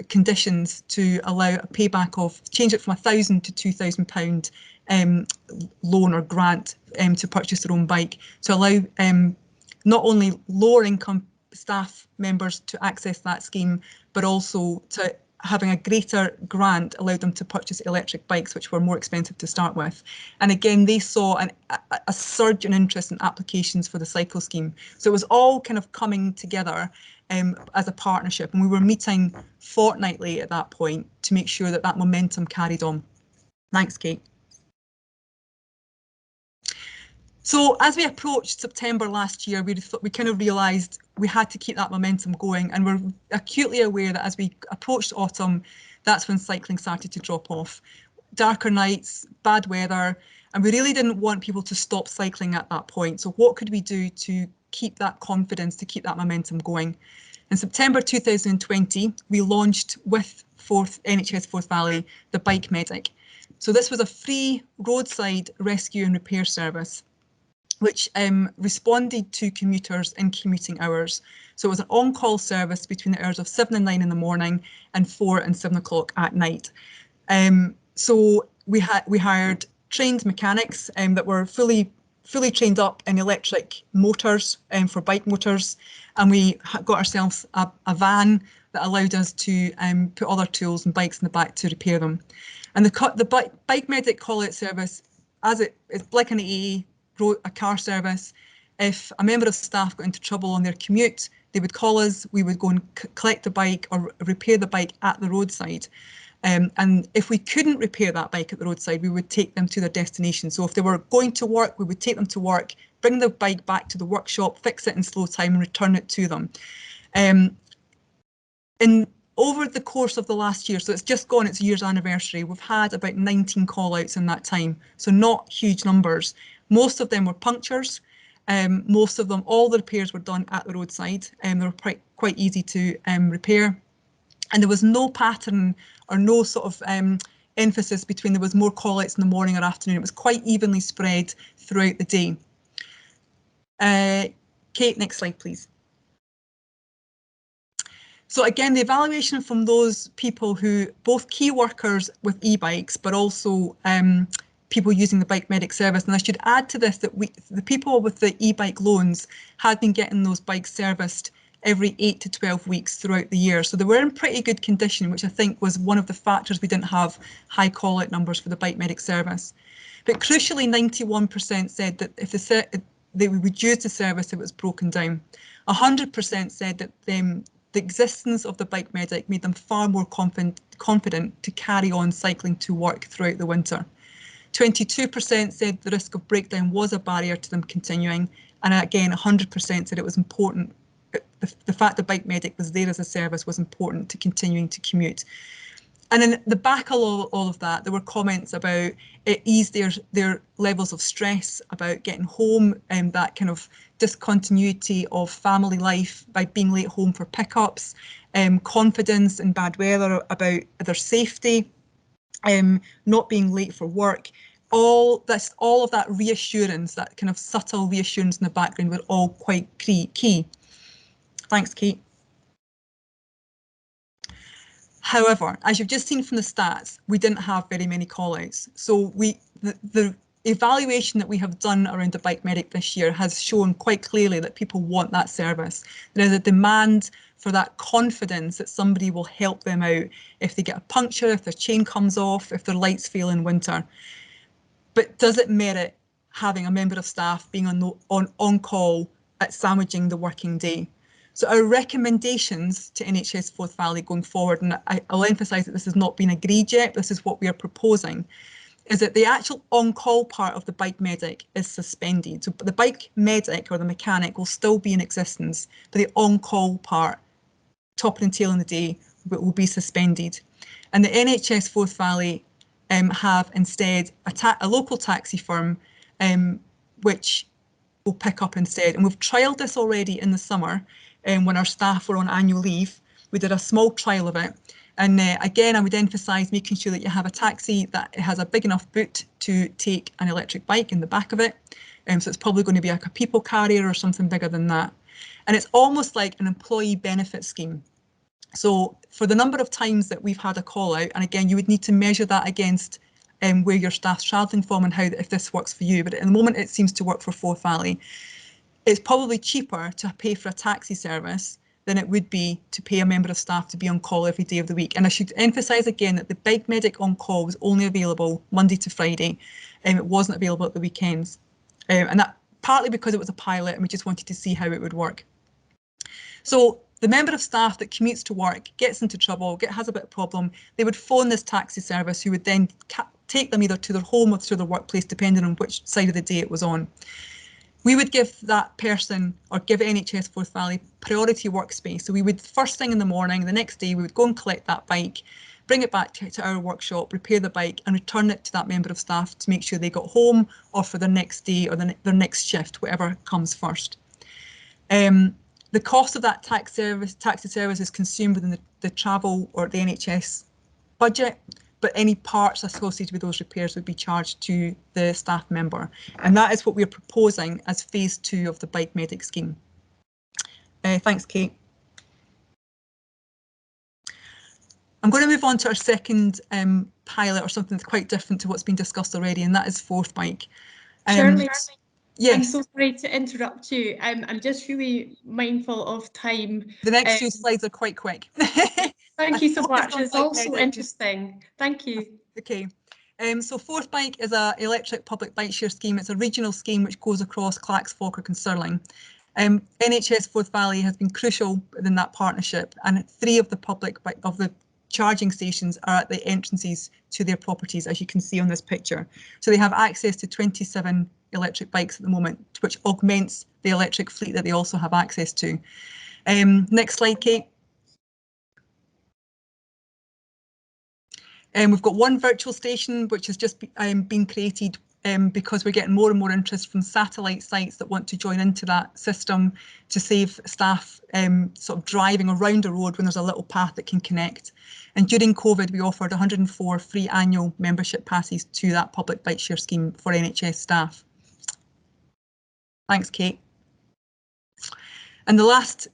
conditions to allow a payback of, change it from £1,000 to £2,000 loan or grant to purchase their own bike, to allow not only lower income staff members to access that scheme, but also to having a greater grant allowed them to purchase electric bikes, which were more expensive to start with. And again, they saw a surge in interest in applications for the cycle scheme. So it was all kind of coming together as a partnership, and we were meeting fortnightly at that point to make sure that that momentum carried on. Thanks, Kate. So as we approached September last year, we kind of realised we had to keep that momentum going, and we're acutely aware that as we approached autumn, that's when cycling started to drop off. Darker nights, bad weather, and we really didn't want people to stop cycling at that point. So what could we do to keep that confidence, to keep that momentum going? In September 2020, we launched with NHS Forth Valley the Bike Medic. So this was a free roadside rescue and repair service, which responded to commuters in commuting hours. So it was an on-call service between the hours of 7 and 9 in the morning and 4 and 7 o'clock at night. So we hired trained mechanics that were fully trained up in electric motors for bike motors, and we got ourselves a van that allowed us to put other tools and bikes in the back to repair them. And the Bike Medic call-out service, as it's like an AA, a car service. If a member of staff got into trouble on their commute, they would call us, we would go and collect the bike or repair the bike at the roadside. And if we couldn't repair that bike at the roadside, we would take them to their destination. So if they were going to work, we would take them to work, bring the bike back to the workshop, fix it in slow time and return it to them. Over the course of the last year, so it's just gone its year's anniversary, we've had about 19 call-outs in that time, so not huge numbers. Most of them were punctures. Most of them, all the repairs were done at the roadside, and they were quite easy to repair. And there was no pattern or no sort of emphasis between there was more call-outs in the morning or afternoon. It was quite evenly spread throughout the day. Kate, next slide, please. So again, the evaluation from those people who, both key workers with e-bikes, but also people using the Bike Medic service. And I should add to this that the people with the e-bike loans had been getting those bikes serviced every 8 to 12 weeks throughout the year. So they were in pretty good condition, which I think was one of the factors we didn't have high call-out numbers for the Bike Medic service. But crucially, 91% said that if they would use the service if it was broken down. 100% said that the existence of the Bike Medic made them far more confident to carry on cycling to work throughout the winter. 22% said the risk of breakdown was a barrier to them continuing, and again 100% said it was important. The fact that Bike Medic was there as a service was important to continuing to commute. And in the back of all of that, there were comments about it eased their levels of stress about getting home and that kind of discontinuity of family life by being late home for pickups, confidence in bad weather about their safety, not being late for work. All of that reassurance, that kind of subtle reassurance in the background, were all quite key. Thanks, Kate. However, as you've just seen from the stats, we didn't have very many call-outs. So the evaluation that we have done around the Bike Medic this year has shown quite clearly that people want that service. There is a demand for that confidence that somebody will help them out if they get a puncture, if their chain comes off, if their lights fail in winter. But does it merit having a member of staff being on call at sandwiching the working day? So our recommendations to NHS Forth Valley going forward, and I'll emphasise that this has not been agreed yet, this is what we are proposing, is that the actual on-call part of the bike medic is suspended. So the bike medic or the mechanic will still be in existence, but the on-call part, top and tail in the day, will be suspended. And the NHS Forth Valley have instead a local taxi firm which will pick up instead. And we've trialled this already in the summer when our staff were on annual leave. We did a small trial of it. And again, I would emphasise making sure that you have a taxi that has a big enough boot to take an electric bike in the back of it. So it's probably going to be like a people carrier or something bigger than that. And it's almost like an employee benefit scheme. So for the number of times that we've had a call out, and again, you would need to measure that against where your staff's travelling from and how, if this works for you. But at the moment, it seems to work for Forth Valley. It's probably cheaper to pay for a taxi service than it would be to pay a member of staff to be on call every day of the week. And I should emphasise again that the bike medic on call was only available Monday to Friday, and it wasn't available at the weekends. And that partly because it was a pilot and we just wanted to see how it would work. So the member of staff that commutes to work, gets into trouble, has a bit of problem, they would phone this taxi service who would then take them either to their home or to their workplace, depending on which side of the day it was on. We would give that person, or give NHS Forth Valley, priority workspace. So we would, first thing in the morning, the next day, we would go and collect that bike, bring it back to our workshop, repair the bike and return it to that member of staff to make sure they got home or for their next day or their next shift, whatever comes first. The cost of that taxi service is consumed within the travel or the NHS budget, but any parts associated with those repairs would be charged to the staff member. And that is what we're proposing as phase 2 of the bike medic scheme. Thanks, Kate. I'm going to move on to our second pilot, or something that's quite different to what's been discussed already, and that is Forth Bike.
Shirley,
yes.
I'm so sorry to interrupt you. I'm just really mindful of time.
The next few slides are quite quick.
Thank you so much. It's also interesting. Thank you.
Okay. So Forth Bike is an electric public bike share scheme. It's a regional scheme which goes across Clacks, Falkirk and Stirling. NHS Forth Valley has been crucial in that partnership, and 3 of the charging stations are at the entrances to their properties, as you can see on this picture. So they have access to 27 electric bikes at the moment, which augments the electric fleet that they also have access to. Next slide, Kate. We've got one virtual station which has just been created because we're getting more and more interest from satellite sites that want to join into that system to save staff sort of driving around a road when there's a little path that can connect. And during COVID, we offered 104 free annual membership passes to that public bike share scheme for NHS staff. Thanks, Kate. And the last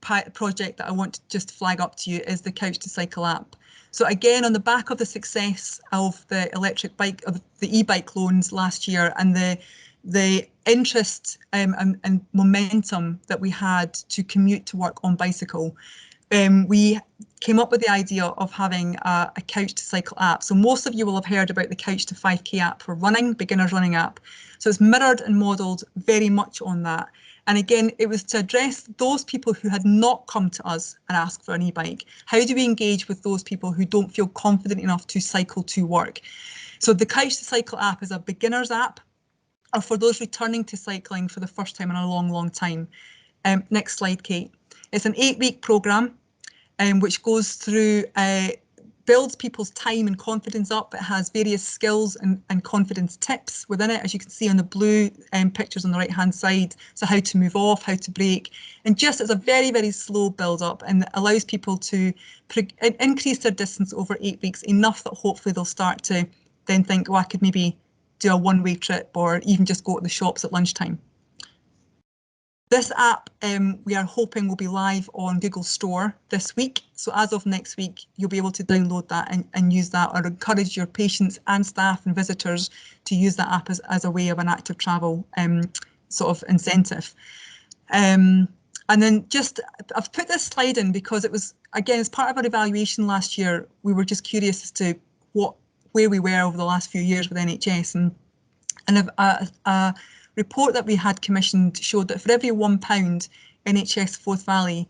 project that I want to just flag up to you is the Couch to Cycle app. So again, on the back of the success of the electric bike, of the e-bike loans last year, and the interest and momentum that we had to commute to work on bicycle, we came up with the idea of having a Couch to Cycle app. So most of you will have heard about the Couch to 5K app for running, beginners running app. So it's mirrored and modelled very much on that. And again, it was to address those people who had not come to us and asked for an e-bike. How do we engage with those people who don't feel confident enough to cycle to work? So the Couch to Cycle app is a beginner's app, or for those returning to cycling for the first time in a long, long time. Next slide, Kate. It's an 8-week programme which goes through, builds people's time and confidence up. It has various skills and confidence tips within it, as you can see on the blue pictures on the right hand side. So how to move off, how to brake, and just as a very, very slow build up, and allows people to increase their distance over 8 weeks enough that hopefully they'll start to then think, oh, I could maybe do a one-way trip or even just go to the shops at lunchtime. This app we are hoping will be live on Google Store this week. So as of next week, you'll be able to download that and use that, or encourage your patients and staff and visitors to use that app as a way of an active travel sort of incentive. And then just, I've put this slide in because it was, again, as part of our evaluation last year, we were just curious as to where we were over the last few years with NHS. And a report that we had commissioned showed that for every £1 NHS Forth Valley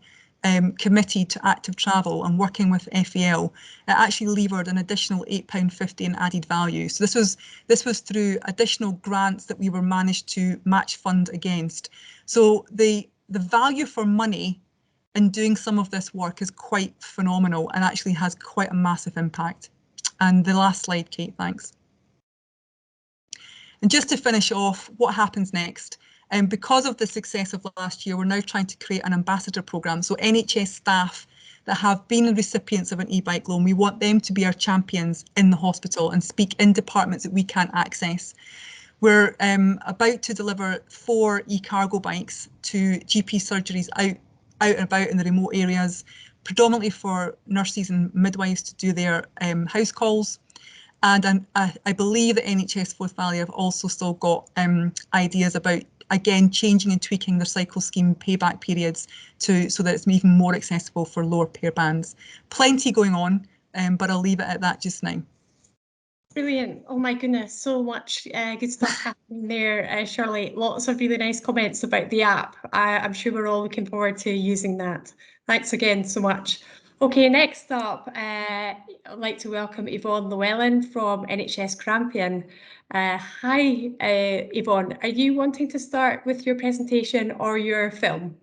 committed to active travel and working with FAL, it actually levered an additional £8.50 in added value. So this was through additional grants that we were managed to match fund against. So the value for money in doing some of this work is quite phenomenal and actually has quite a massive impact. And the last slide, Kate, thanks. And just to finish off, what happens next? Because of the success of last year, we're now trying to create an ambassador programme. So NHS staff that have been recipients of an e-bike loan, we want them to be our champions in the hospital and speak in departments that we can't access. We're about to deliver 4 e-cargo bikes to GP surgeries out and about in the remote areas, predominantly for nurses and midwives to do their house calls. And I believe that NHS Forth Valley have also still got ideas about, again, changing and tweaking their cycle scheme payback periods so that it's even more accessible for lower pair bands. Plenty going on, but I'll leave it at that just now.
Brilliant. Oh my goodness, so much good stuff happening there, Shirley. Lots of really nice comments about the app. I'm sure we're all looking forward to using that. Thanks again so much. Okay, next up, I'd like to welcome Yvonne Llewellyn from NHS Grampian. Hi, Yvonne. Are you wanting to start with your presentation or your film?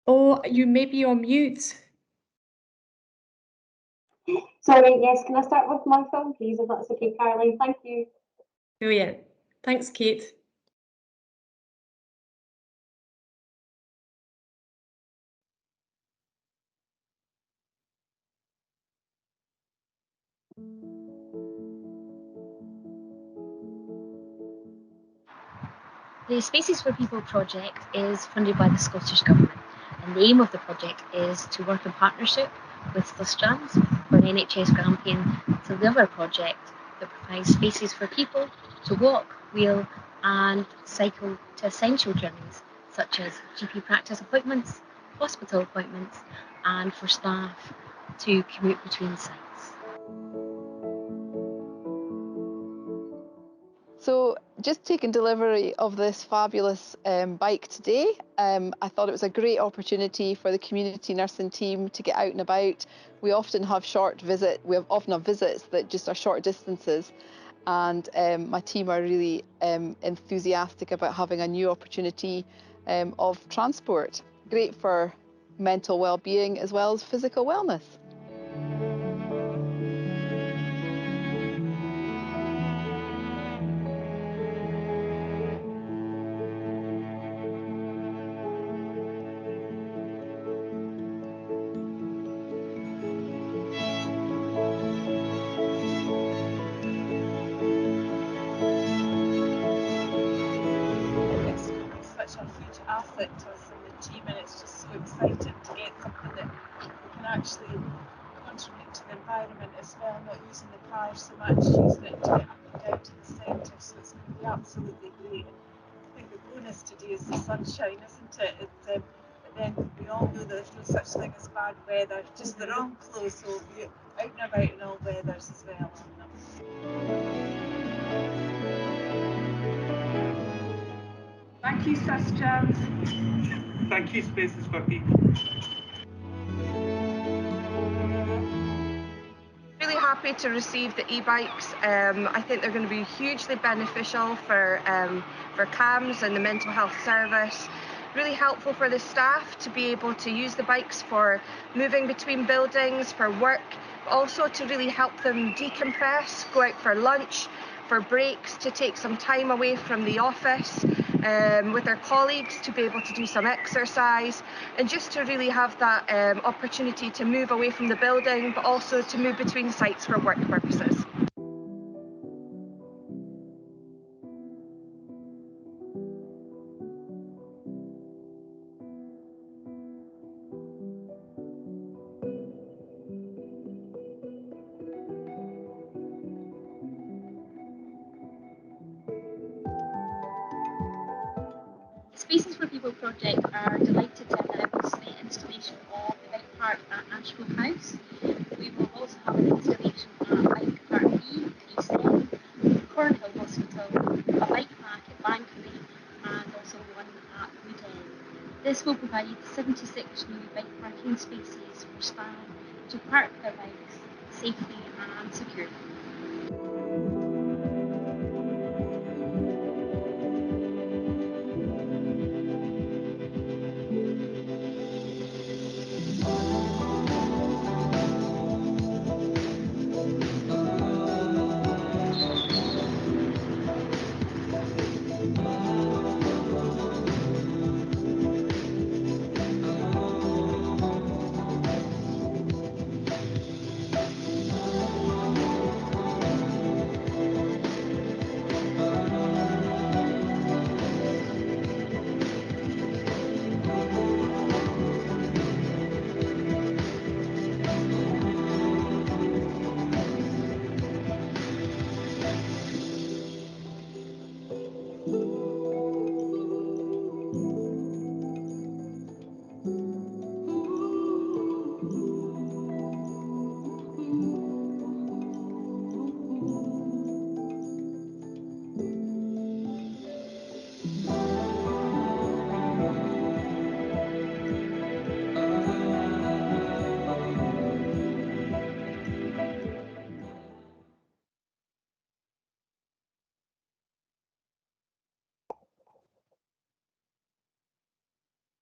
Oh, you may be on mute.
Sorry, yes, can I start with my film, please, if that's okay, Caroline? Thank you.
Brilliant. Thanks, Kate.
The Spaces for People project is funded by the Scottish Government, and the aim of the project is to work in partnership with Sustrans for the NHS Grampian to deliver a project that provides spaces for people to walk, wheel and cycle to essential journeys such as GP practice appointments, hospital appointments and for staff to commute between sites.
So just taking delivery of this fabulous bike today, I thought it was a great opportunity for the community nursing team to get out and about. We often have visits that just are short distances, and my team are really enthusiastic about having a new opportunity of transport. Great for mental well-being as well as physical wellness.
Such a huge asset to us in the team, and it's just so exciting to get something that can actually contribute to the environment as well, not using the car so much, using it to get up and down to the centre, so it's going to be absolutely great. I think the bonus today is the sunshine, isn't it? But then we all know there's no such thing as bad weather, just the wrong clothes, so we'll be out and about in all weathers as well.
Thank you, Sustrans. Thank you, Spaces for People.
Really happy to receive the e-bikes. I think they're going to be hugely beneficial for CAMHS and the mental health service. Really helpful for the staff to be able to use the bikes for moving between buildings, for work, but also to really help them decompress, go out for lunch, for breaks, to take some time away from the office with their colleagues, to be able to do some exercise and just to really have that opportunity to move away from the building, but also to move between sites for work purposes.
Spaces for People project are delighted to announce the installation of the bike park at Ashgrove House. We will also have an installation at Bike Park B, East London, Cornhill Hospital, a bike park at Bankery This will provide 76 new bike parking spaces for staff to park their bikes safely and securely.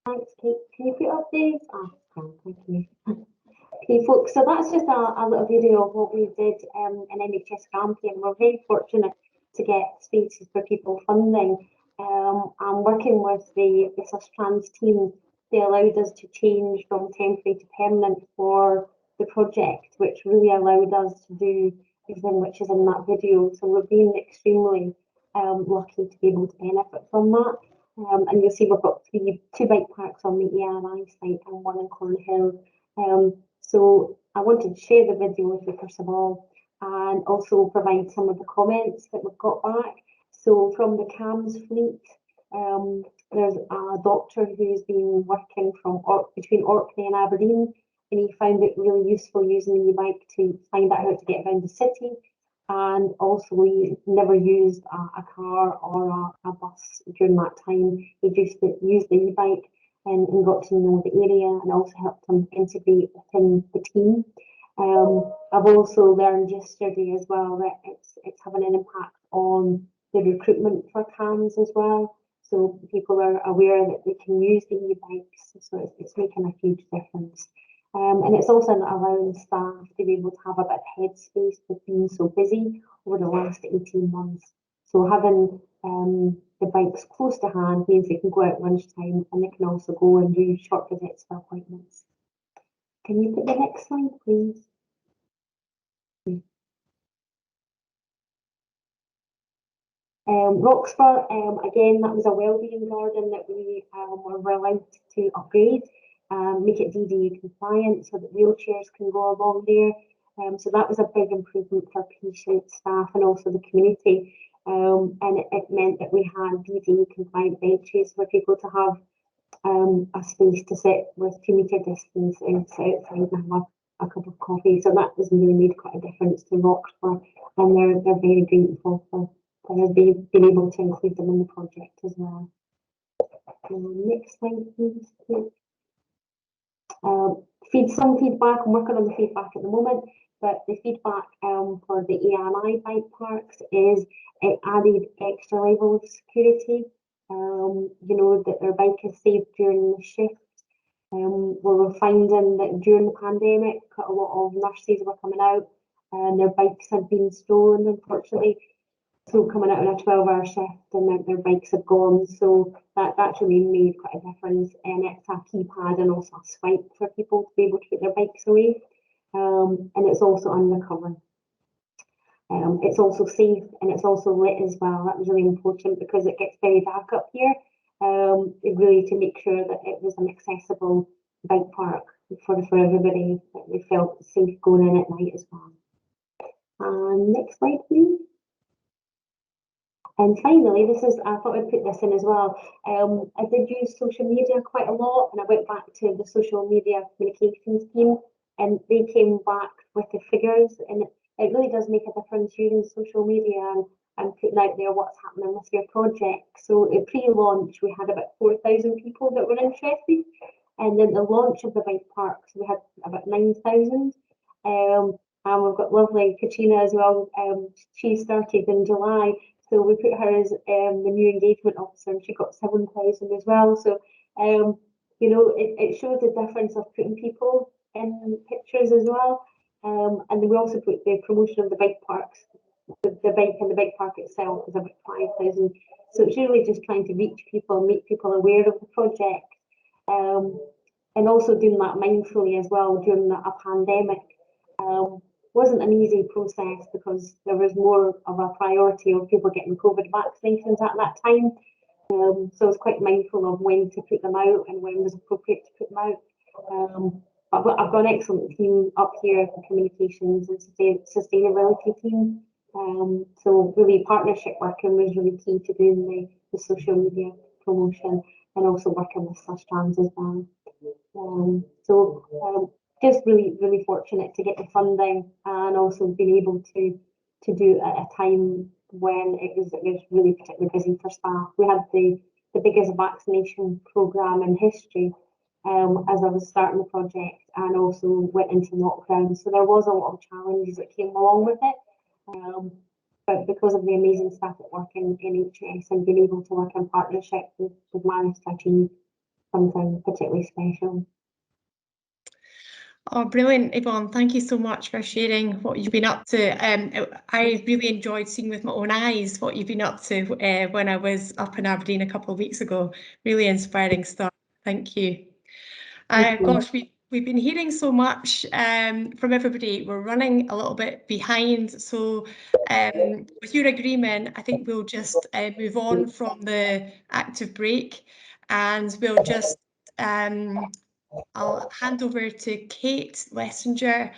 Thanks, Kate. Can you put up the... thank you. Okay, folks, so that's just a little video of what we did in NHS Grampian. We're very fortunate to get spaces for people funding. And working with the Sustrans team, they allowed us to change from temporary to permanent for the project, which really allowed us to do everything which is in that video. So we've been extremely lucky to be able to benefit from that. And you'll see we've got two bike parks on the ERI site and one in Cornhill. So I wanted to share the video with you first of all, and also provide some of the comments that we've got back. So from the CAMS fleet, there's a doctor who's been working between Orkney and Aberdeen, and he found it really useful using the e-bike to find out how to get around the city. And also he never used a car or a bus during that time. He just used the e-bike and got to know the area, and also helped him integrate within the team. I've also learned yesterday as well that it's having an impact on the recruitment for CAMS as well. So people are aware that they can use the e-bikes, so it's making a huge difference. And it's also allowing staff to be able to have a bit of headspace with being so busy over the last 18 months. So having the bikes close to hand means they can go out at lunchtime, and they can also go and do short visits for appointments. Can you put the next slide, please? Roxburgh, again, that was a wellbeing garden that we were allowed to upgrade, make it DDA compliant so that wheelchairs can go along there. So that was a big improvement for patients, staff, and also the community. And it meant that we had DDA compliant benches for people to have a space to sit with 2 metre distance and sit outside and have a cup of coffee. So that has really made quite a difference to Roxburgh, and they're very grateful for being able to include them in the project as well. Next slide, please. Some feedback. I'm working on the feedback at the moment, but the feedback for the AMI bike parks is it added extra level of security. You know, that their bike is safe during the shift. We were finding that during the pandemic, a lot of nurses were coming out and their bikes had been stolen, unfortunately. So coming out on a 12-hour shift and their bikes had gone. So that's really made quite a difference. And it's a keypad and also a swipe for people to be able to get their bikes away. And it's also undercover. It's also safe and it's also lit as well. That was really important because it gets very dark up here. Really to make sure that it was an accessible bike park for everybody, that they felt safe going in at night as well. Next slide, please. And finally, I thought I'd put this in as well. I did use social media quite a lot, and I went back to the social media communications team, and they came back with the figures, and it really does make a difference using social media. And and putting out there what's happening with your project. So at pre-launch, we had about 4,000 people that were interested. And then the launch of the bike parks, we had about 9,000. And we've got lovely Katrina as well. She started in July, so we put her as the new engagement officer, and she got 7,000 as well. So you know, it shows the difference of putting people in pictures as well. And then we also put the promotion of the bike parks. The bike and the bike park itself is about 5,000. So it's really just trying to reach people, make people aware of the project, and also doing that mindfully as well during a pandemic. Wasn't an easy process because there was more of a priority of people getting COVID vaccinations at that time. So I was quite mindful of when to put them out and when was appropriate to put them out. I've got an excellent team up here, the communications and sustainability team. So really partnership working was really key to doing the social media promotion and also working with Sustrans as well. Just really fortunate to get the funding and also being able to do it at a time when it was really particularly busy for staff. We had the biggest vaccination programme in history as I was starting the project, and also went into lockdown. So there was a lot of challenges that came along with it. But because of the amazing staff that work in NHS and being able to work in partnership, we've managed to achieve something particularly special.
Oh, brilliant, Yvonne. Thank you so much for sharing what you've been up to. I really enjoyed seeing with my own eyes what you've been up to when I was up in Aberdeen a couple of weeks ago. Really inspiring stuff. Thank you. Gosh, we've been hearing so much from everybody. We're running a little bit behind. So with your agreement, I think we'll just move on from the active break, and we'll just I'll hand over to Kate Lessinger.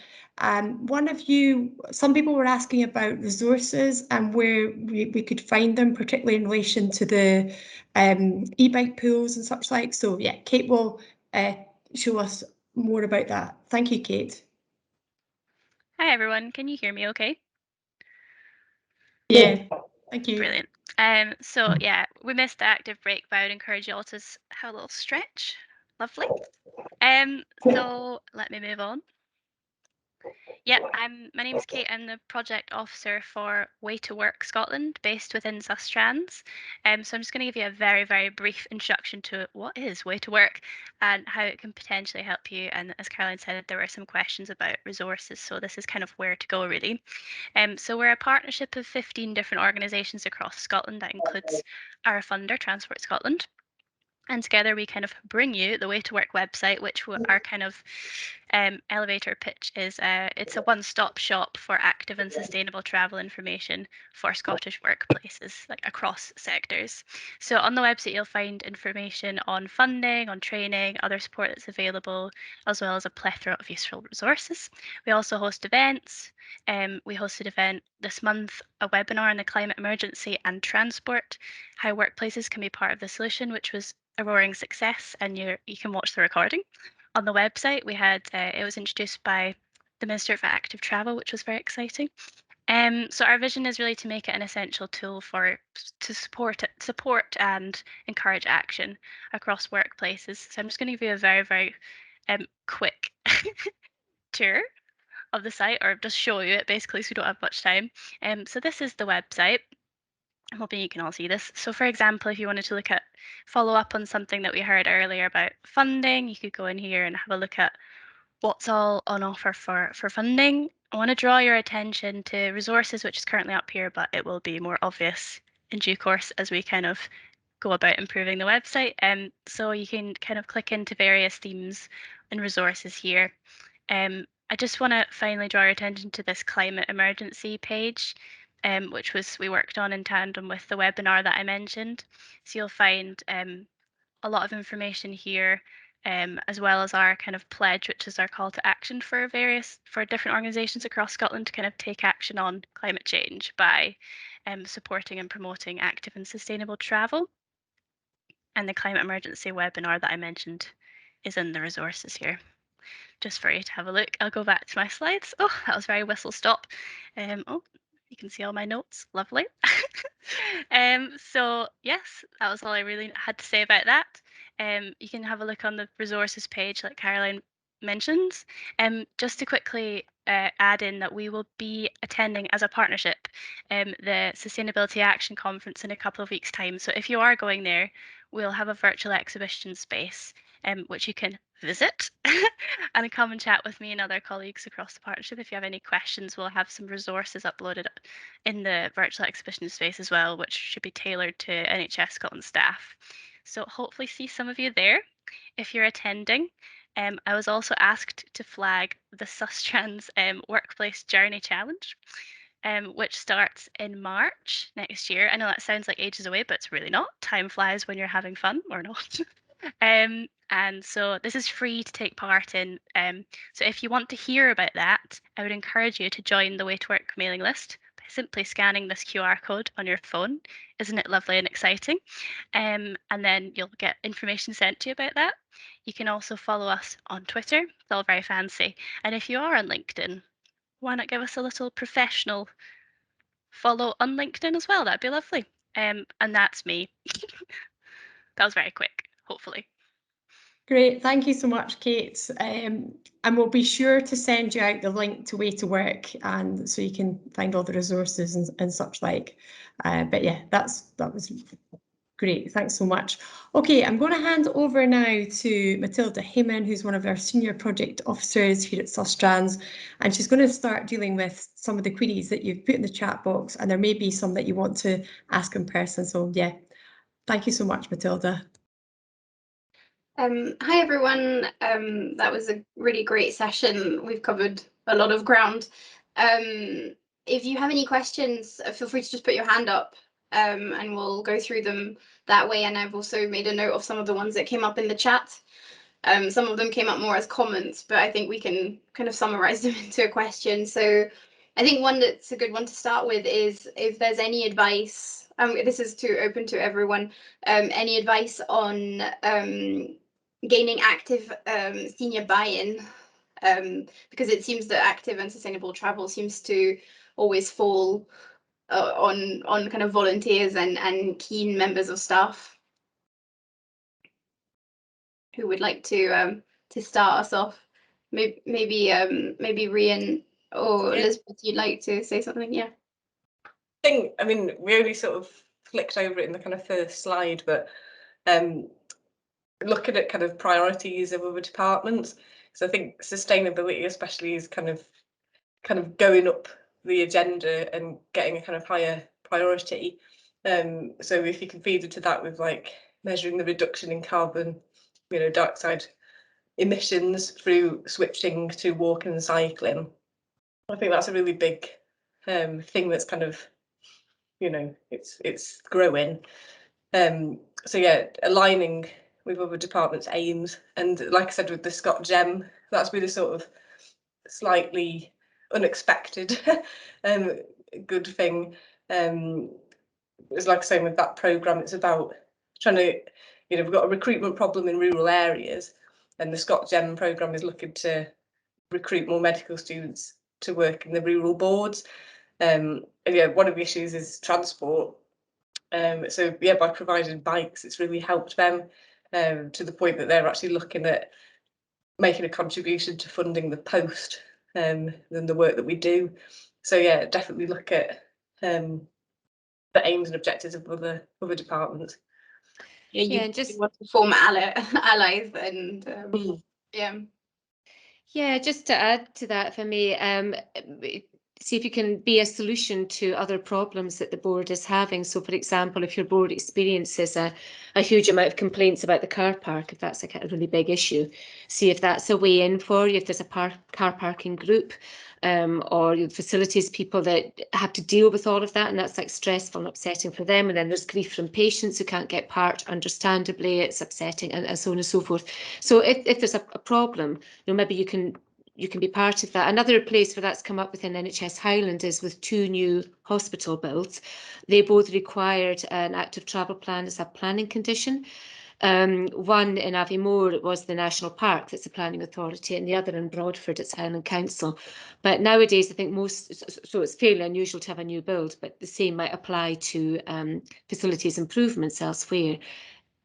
Some people were asking about resources and where we could find them, particularly in relation to the e-bike pools and such like. So yeah, Kate will show us more about that. Thank you, Kate.
Hi everyone, can you hear me okay?
Yeah, thank you.
Brilliant. So yeah, we missed the active break, but I would encourage you all to have a little stretch. Lovely. So let me move on. Yep, my name's Kate. I'm the project officer for Way to Work Scotland, based within Sustrans. So I'm just going to give you a very brief introduction to what is Way to Work and how it can potentially help you. And as Caroline said, there were some questions about resources, so this is kind of where to go really. So we're a partnership of 15 different organisations across Scotland. That includes our funder, Transport Scotland. And together we kind of bring you the Way to Work website, which our kind of elevator pitch is. It's a one-stop shop for active and sustainable travel information for Scottish workplaces, like across sectors. So on the website, you'll find information on funding, on training, other support that's available, as well as a plethora of useful resources. We also host events. We hosted an event this month, a webinar on the climate emergency and transport, how workplaces can be part of the solution, which was a roaring success, and you can watch the recording. On the website, we had it was introduced by the Minister for Active Travel, which was very exciting. So our vision is really to make it an essential tool to support and encourage action across workplaces. So I'm just going to give you a very quick tour of the site, or just show you it basically, so we don't have much time. So this is the website. I'm hoping you can all see this. So for example, if you wanted to follow up on something that we heard earlier about funding, you could go in here and have a look at what's all on offer for funding. I want to draw your attention to resources, which is currently up here, but it will be more obvious in due course as we kind of go about improving the website. So you can kind of click into various themes and resources here. I just want to finally draw your attention to this climate emergency page, which we worked on in tandem with the webinar that I mentioned. So you'll find a lot of information here, as well as our kind of pledge, which is our call to action for different organisations across Scotland to kind of take action on climate change by supporting and promoting active and sustainable travel. And the climate emergency webinar that I mentioned is in the resources here, just for you to have a look. I'll go back to my slides. Oh, that was very whistle stop. You can see all my notes, lovely. So yes, that was all I really had to say about that. You can have a look on the resources page, like Caroline mentions. Just to quickly add in that we will be attending as a partnership the Sustainability Action Conference in a couple of weeks' time. So if you are going there, we'll have a virtual exhibition space which you can visit and come and chat with me and other colleagues across the partnership. If you have any questions, we'll have some resources uploaded in the virtual exhibition space as well, which should be tailored to NHS Scotland staff. So hopefully see some of you there if you're attending. I was also asked to flag the Sustrans Workplace Journey Challenge, which starts in March next year. I know that sounds like ages away, but it's really not. Time flies when you're having fun, or not. And so this is free to take part in. So if you want to hear about that, I would encourage you to join the Way to Work mailing list by simply scanning this QR code on your phone. Isn't it lovely and exciting? And then you'll get information sent to you about that. You can also follow us on Twitter. It's all very fancy. And if you are on LinkedIn, why not give us a little professional follow on LinkedIn as well? That'd be lovely. And that's me. That was very quick, hopefully.
Great, thank you so much, Kate. And we'll be sure to send you out the link to Way to Work, and so you can find all the resources and such like. But yeah, that was great. Thanks so much. Okay, I'm going to hand over now to Matilda Heyman, who's one of our senior project officers here at Sustrans, and she's going to start dealing with some of the queries that you've put in the chat box, and there may be some that you want to ask in person. So yeah, thank you so much, Matilda.
Hi everyone, that was a really great session. We've covered a lot of ground. If you have any questions, feel free to just put your hand up and we'll go through them that way. And I've also made a note of some of the ones that came up in the chat. Some of them came up more as comments, but I think we can kind of summarize them into a question. So I think one that's a good one to start with is if there's any advice, this is open to everyone, any advice on gaining active senior buy-in, because it seems that active and sustainable travel seems to always fall on kind of volunteers and keen members of staff. Who would like to start us off? Maybe Rian or Elizabeth, you'd like to say something? Yeah.
I mean, we only sort of flicked over it in the kind of first slide, but looking at kind of priorities of other departments, so I think sustainability especially is kind of going up the agenda and getting a kind of higher priority. So if you can feed into that with like measuring the reduction in carbon, dioxide emissions through switching to walking and cycling, I think that's a really big thing that's kind of, it's growing. So yeah, aligning with other departments' aims, and like I said with the Scott Gem, that's been a sort of slightly unexpected good thing. It's like saying with that programme, it's about trying to, we've got a recruitment problem in rural areas, and the Scott Gem programme is looking to recruit more medical students to work in the rural boards. And yeah, one of the issues is transport. So yeah, by providing bikes, it's really helped them to the point that they're actually looking at making a contribution to funding the post than the work that we do. So yeah, definitely look at the aims and objectives of other departments.
Yeah, you just want to form allies and
Yeah, just to add to that for me, see if you can be a solution to other problems that the board is having. So, for example, if your board experiences a huge amount of complaints about the car park, if that's a really big issue, see if that's a way in for you, if there's a car parking group or facilities people that have to deal with all of that, and that's like stressful and upsetting for them. And then there's grief from patients who can't get parked, understandably, it's upsetting, and so on and so forth. So if there's a problem, maybe you can be part of that. Another place where that's come up within NHS Highland is with 2 new hospital builds. They both required an active travel plan as a planning condition. One in Aviemore was the National Park, that's the planning authority, and the other in Broadford, it's Highland Council. But nowadays, I think so it's fairly unusual to have a new build, but the same might apply to facilities improvements elsewhere.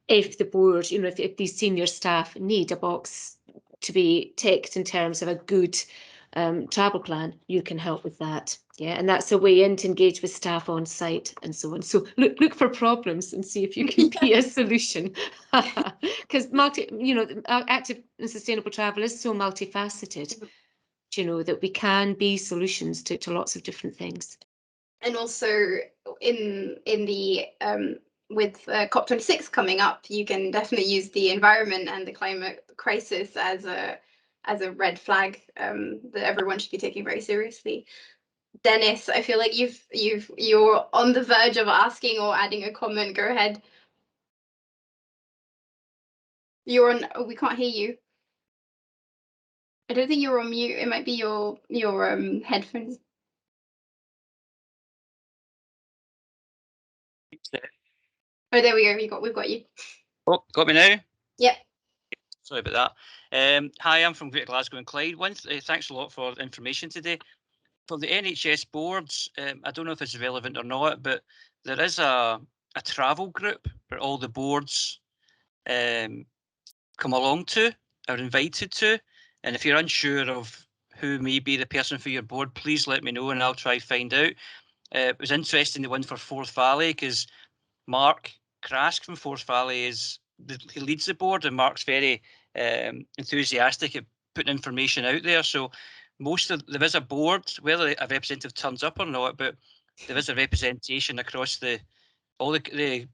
If the board, if these senior staff need a box to be ticked in terms of a good travel plan, you can help with that. Yeah, and that's a way in to engage with staff on site and so on. So look for problems and see if you can be a solution. Because active and sustainable travel is so multifaceted, that we can be solutions to lots of different things.
And also in the with COP26 coming up, you can definitely use the environment and the climate crisis as a red flag that everyone should be taking very seriously. Dennis, I feel like you're on the verge of asking or adding a comment. Go ahead. You're on. Oh, we can't hear you. I don't think you're on mute. It might be your headphones. Oh, there we go. We've got you.
Oh, got me now?
Yep.
Sorry about that. Hi, I'm from Greater Glasgow and Clyde. Thanks a lot for the information today. For the NHS boards, I don't know if it's relevant or not, but there is a travel group where all the boards come along to, are invited to. And if you're unsure of who may be the person for your board, please let me know and I'll try to find out. It was interesting, the one for Forth Valley, because Mark Krask from Forth Valley he leads the board, and Mark's very enthusiastic at putting information out there. So there is a board, whether a representative turns up or not, but there is a representation across all the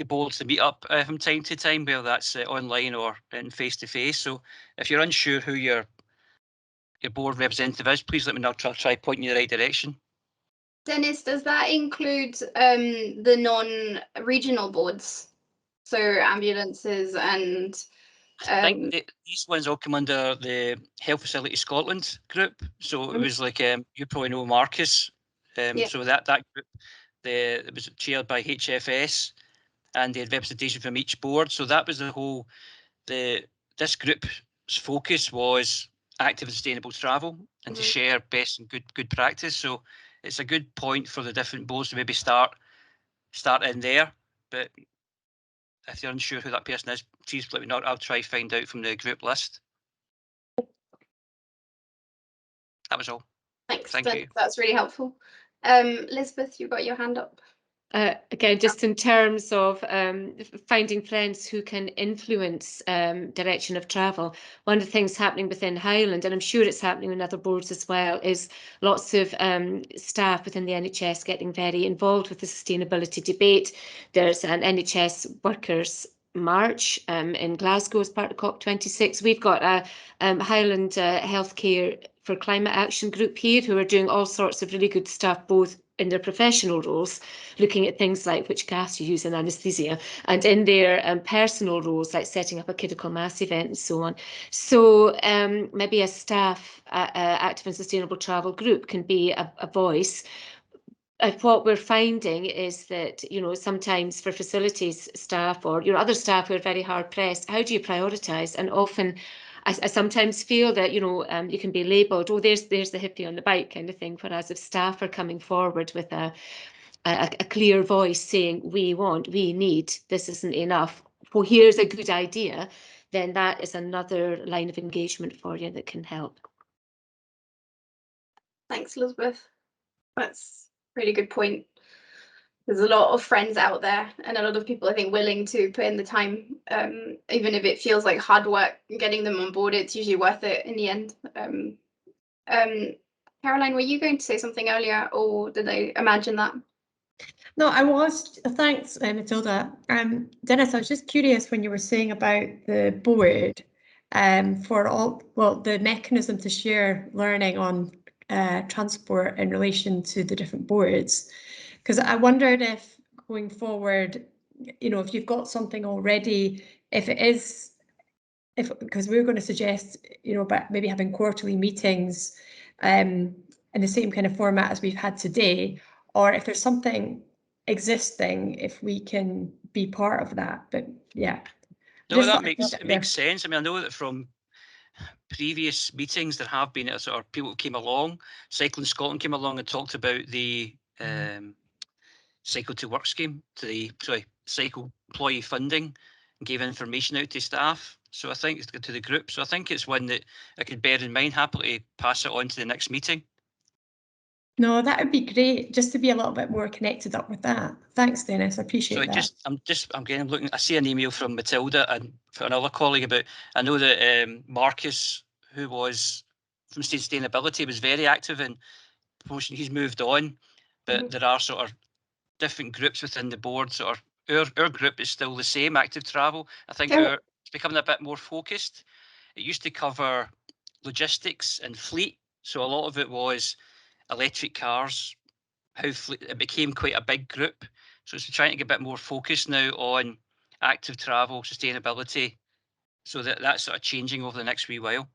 boards to meet up from time to time, whether that's online or in face-to-face. So if you're unsure who your board representative is, please let me know. I'll try pointing you in the right direction.
Dennis, does that include the non-regional boards? So ambulances and...
I think these ones all come under the Health Facility Scotland group. So it was like, you probably know Marcus. So that group, it was chaired by HFS, and they had representation from each board. So that was this group's focus was active and sustainable travel, and to share best and good practice. So it's a good point for the different boards to maybe start in there. But if you're unsure who that person is, please let me know. I'll try to find out from the group list. That was all.
Thanks.
Thank you.
That's really helpful. Elizabeth, you've got your hand up.
Again, just in terms of finding friends who can influence direction of travel, one of the things happening within Highland, and I'm sure it's happening in other boards as well, is lots of staff within the NHS getting very involved with the sustainability debate. There's an NHS workers march in Glasgow as part of COP26. We've got a Highland Healthcare for Climate Action group here who are doing all sorts of really good stuff, both in their professional roles, looking at things like which gas you use in anaesthesia, and in their personal roles, like setting up a critical mass event and so on. So maybe a staff active and sustainable travel group can be a voice. What we're finding is that, sometimes for facilities staff or other staff who are very hard pressed, how do you prioritise? And often I sometimes feel that, you can be labelled, oh, there's the hippie on the bike kind of thing, whereas if staff are coming forward with a clear voice saying, we need, this isn't enough, well, here's a good idea, then that is another line of engagement for you that can help.
Thanks, Elizabeth. That's a really good point. There's a lot of friends out there and a lot of people, I think, willing to put in the time, even if it feels like hard work getting them on board, it's usually worth it in the end. Caroline, were you going to say something earlier, or did I imagine that?
No, I was. Thanks, Matilda. Dennis, I was just curious when you were saying about the board the mechanism to share learning on transport in relation to the different boards. Because I wondered if going forward, if you've got something already, because we're going to suggest, about maybe having quarterly meetings in the same kind of format as we've had today, or if there's something existing, if we can be part of that. But yeah,
No, that makes sense. I mean, I know that from previous meetings there have been sort of people who came along. Cycling Scotland came along and talked about the cycle to work scheme, cycle employee funding, and gave information out to staff. So I think to the group. So I think it's one that I could bear in mind. Happily pass it on to the next meeting.
No, that would be great, just to be a little bit more connected up with that. Thanks, Dennis. I appreciate that.
I'm looking. I see an email from Matilda and for another colleague about. I know that Marcus, who was from sustainability, was very active in promotion. He's moved on, but there are sort of different groups within the board. Sort of our group is still the same. Active travel. I think it's becoming a bit more focused. It used to cover logistics and fleet, so a lot of it was electric cars, how it became quite a big group. So it's trying to get a bit more focused now on active travel, sustainability, so that's sort of changing over the next wee while.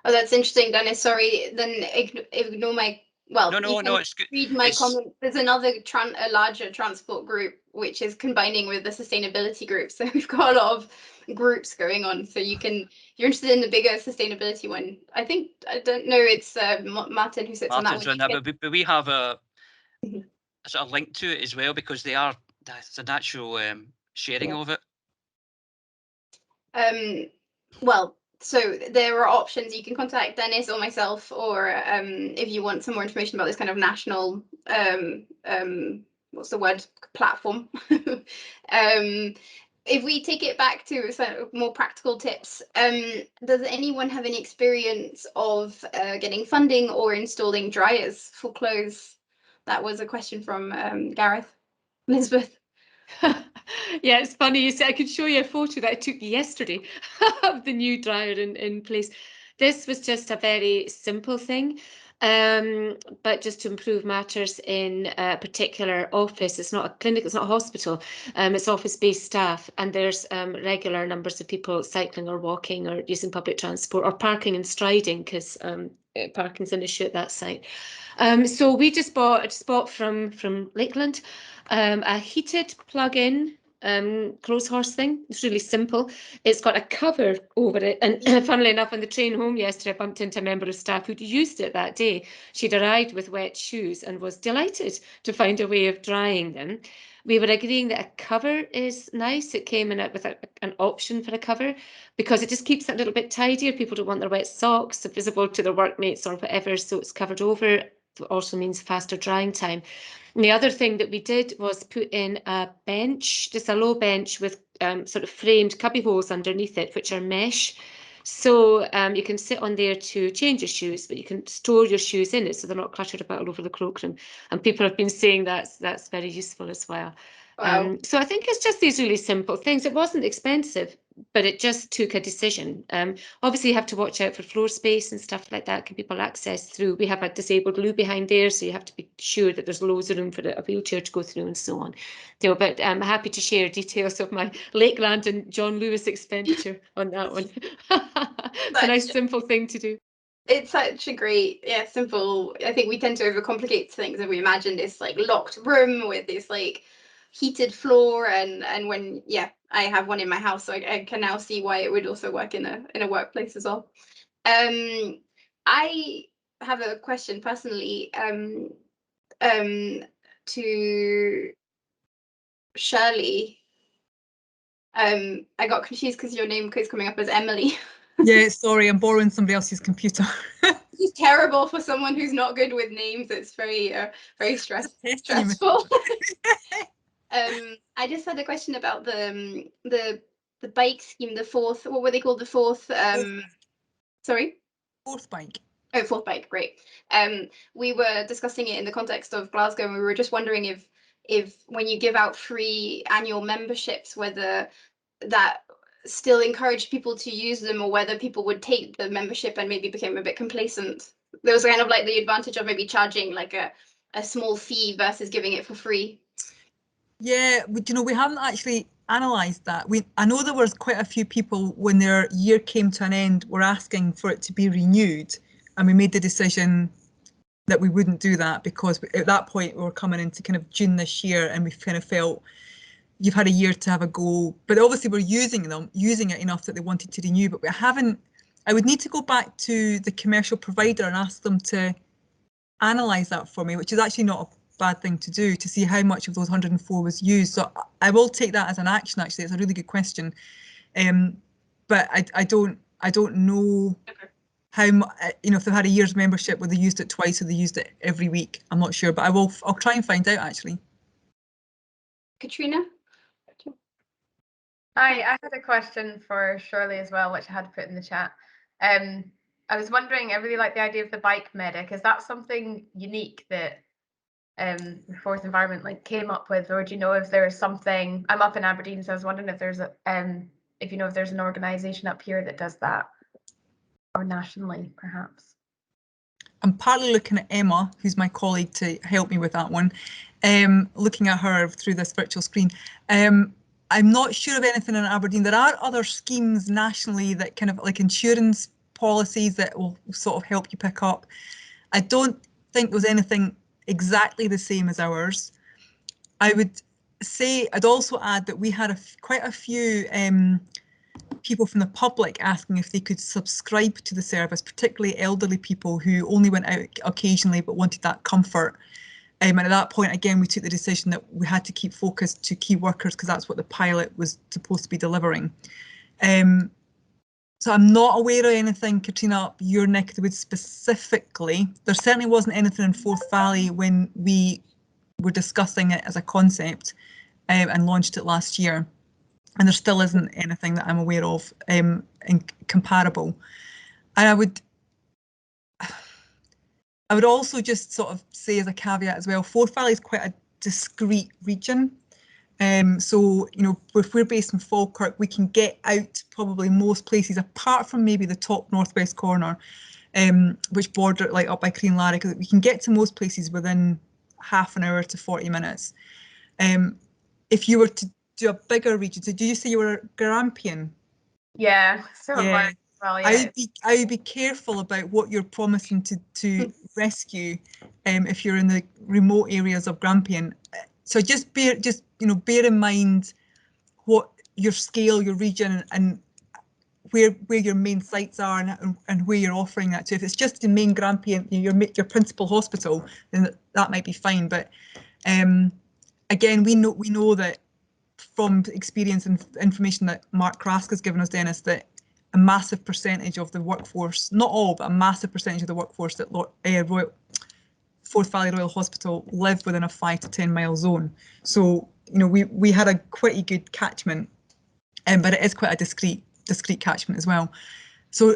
Oh, that's interesting, Dennis. Sorry, then ignore my, well,
no, it's good.
Read my comment. There's another a larger transport group which is combining with the sustainability group. So we've got a lot of groups going on. So if you're interested in the bigger sustainability one, I don't know, it's Martin who sits on that one.
But we have a sort of link to it as well, because that's a natural sharing of it.
Well, so there are options. You can contact Dennis or myself, or if you want some more information about this kind of national what's the word, platform. If we take it back to sort of more practical tips, does anyone have any experience of getting funding or installing dryers for clothes? That was a question from Gareth. Elizabeth.
Yeah, it's funny you say. I could show you a photo that I took yesterday of the new dryer in place. This was just a very simple thing, but just to improve matters in a particular office. It's not a clinic, it's not a hospital, it's office-based staff, and there's regular numbers of people cycling or walking or using public transport or parking and striding, because parking's an issue at that site. So we just bought from Lakeland a heated plug-in clothes horse thing. It's really simple. It's got a cover over it, and funnily enough, on the train home yesterday, I bumped into a member of staff who'd used it that day. She'd arrived with wet shoes and was delighted to find a way of drying them. We were agreeing that a cover is nice. It came in with an option for a cover, because it just keeps it a little bit tidier. People don't want their wet socks visible to their workmates or whatever, so it's covered over. It also means faster drying time. And the other thing that we did was put in a bench, just a low bench with sort of framed cubby holes underneath it, which are mesh. So you can sit on there to change your shoes, but you can store your shoes in it so they're not cluttered about all over the cloakroom. And people have been saying that's very useful as well.
Wow.
So I think it's just these really simple things. It wasn't expensive, but it just took a decision. Obviously, you have to watch out for floor space and stuff like that. Can people access through? We have a disabled loo behind there, so you have to be sure that there's loads of room for a wheelchair to go through and so on. So, but I'm happy to share details of my Lakeland and John Lewis expenditure on that one. It's a nice simple thing to do.
It's such a great, simple. I think we tend to overcomplicate things, and we imagine this like locked room with this like heated floor, and when I have one in my house, so I can now see why it would also work in a workplace as well. I have a question personally to Shirley. I got confused because your name is coming up as Emily.
Yeah, sorry, I'm borrowing somebody else's computer.
It's terrible for someone who's not good with names. It's very stressful. I just had a question about the bike scheme, the fourth. What were they called? The fourth. Sorry.
Fourth bike.
Oh, fourth bike. Great. We were discussing it in the context of Glasgow, and we were just wondering if when you give out free annual memberships, whether that still encourage people to use them, or whether people would take the membership and maybe become a bit complacent. There was kind of like the advantage of maybe charging like a small fee versus giving it for free.
Yeah, we haven't actually analysed that. I know there was quite a few people when their year came to an end were asking for it to be renewed, and we made the decision that we wouldn't do that, because at that point we were coming into kind of June this year, and we kind of felt you've had a year to have a go, but obviously we're using it enough that they wanted to renew, but we haven't. I would need to go back to the commercial provider and ask them to analyse that for me, which is actually not a bad thing to do, to see how much of those 104 was used. So I will take that as an action. Actually, it's a really good question, but I don't know how much, you know, if they've had a year's membership, whether they used it twice or they used it every week. I'm not sure, but I'll try and find out actually.
Katrina?
Hi, I had a question for Shirley as well, which I had to put in the chat. I was wondering, I really like the idea of the bike medic. Is that something unique that the Forth Environment like came up with, or do you know if there's something? I'm up in Aberdeen, so I was wondering if there's a if you know if there's an organisation up here that does that, or nationally perhaps.
I'm partly looking at Emma, who's my colleague, to help me with that one. Looking at her through this virtual screen. I'm not sure of anything in Aberdeen. There are other schemes nationally that kind of like insurance policies that will sort of help you pick up. I don't think there's anything exactly the same as ours. I would say, I'd also add that we had quite a few people from the public asking if they could subscribe to the service, particularly elderly people who only went out occasionally but wanted that comfort. And at that point, again, we took the decision that we had to keep focused to key workers because that's what the pilot was supposed to be delivering. So I'm not aware of anything, Katrina, up your neck of the woods specifically. There certainly wasn't anything in Forth Valley when we were discussing it as a concept and launched it last year. And there still isn't anything that I'm aware of comparable. And I would also just sort of say as a caveat as well, Forth Valley is quite a discrete region. So, you know, if we're based in Falkirk, we can get out to probably most places, apart from maybe the top northwest corner, which border like up by Crean-Larry, because we can get to most places within half an hour to 40 minutes. If you were to do a bigger region, so did you say you were Grampian?
Yeah, so
Yeah.
well, yeah.
I would be careful about what you're promising to rescue if you're in the remote areas of Grampian. So just bear in mind what your scale, your region, and where your main sites are and where you're offering that to. If it's just the main Grampian, your principal hospital, then that might be fine. But again, we know that from experience and information that Mark Krask has given us, Dennis, that a massive percentage of the workforce, not all, but a massive percentage of the workforce at Forth Valley Royal Hospital live within a 5 to 10 mile zone. So, you know, we had a quite good catchment, but it is quite a discrete catchment as well. So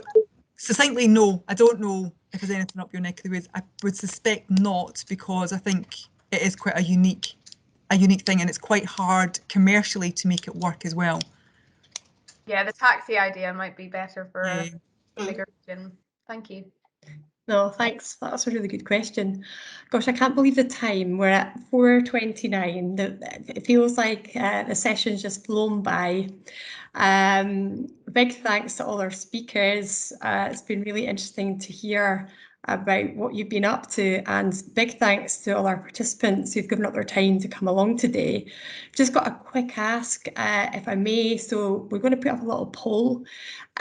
succinctly, no, I don't know if there's anything up your neck of the woods. I would suspect not, because I think it is quite a unique thing, and it's quite hard commercially to make it work as well.
Yeah, the taxi idea might be better for a bigger region. Thank you.
No, thanks. That's a really good question. Gosh, I can't believe the time. We're at 4:29. It feels like the session's just flown by. Big thanks to all our speakers. It's been really interesting to hear about what you've been up to, and big thanks to all our participants who've given up their time to come along today. Just got a quick ask, if I may. So we're going to put up a little poll.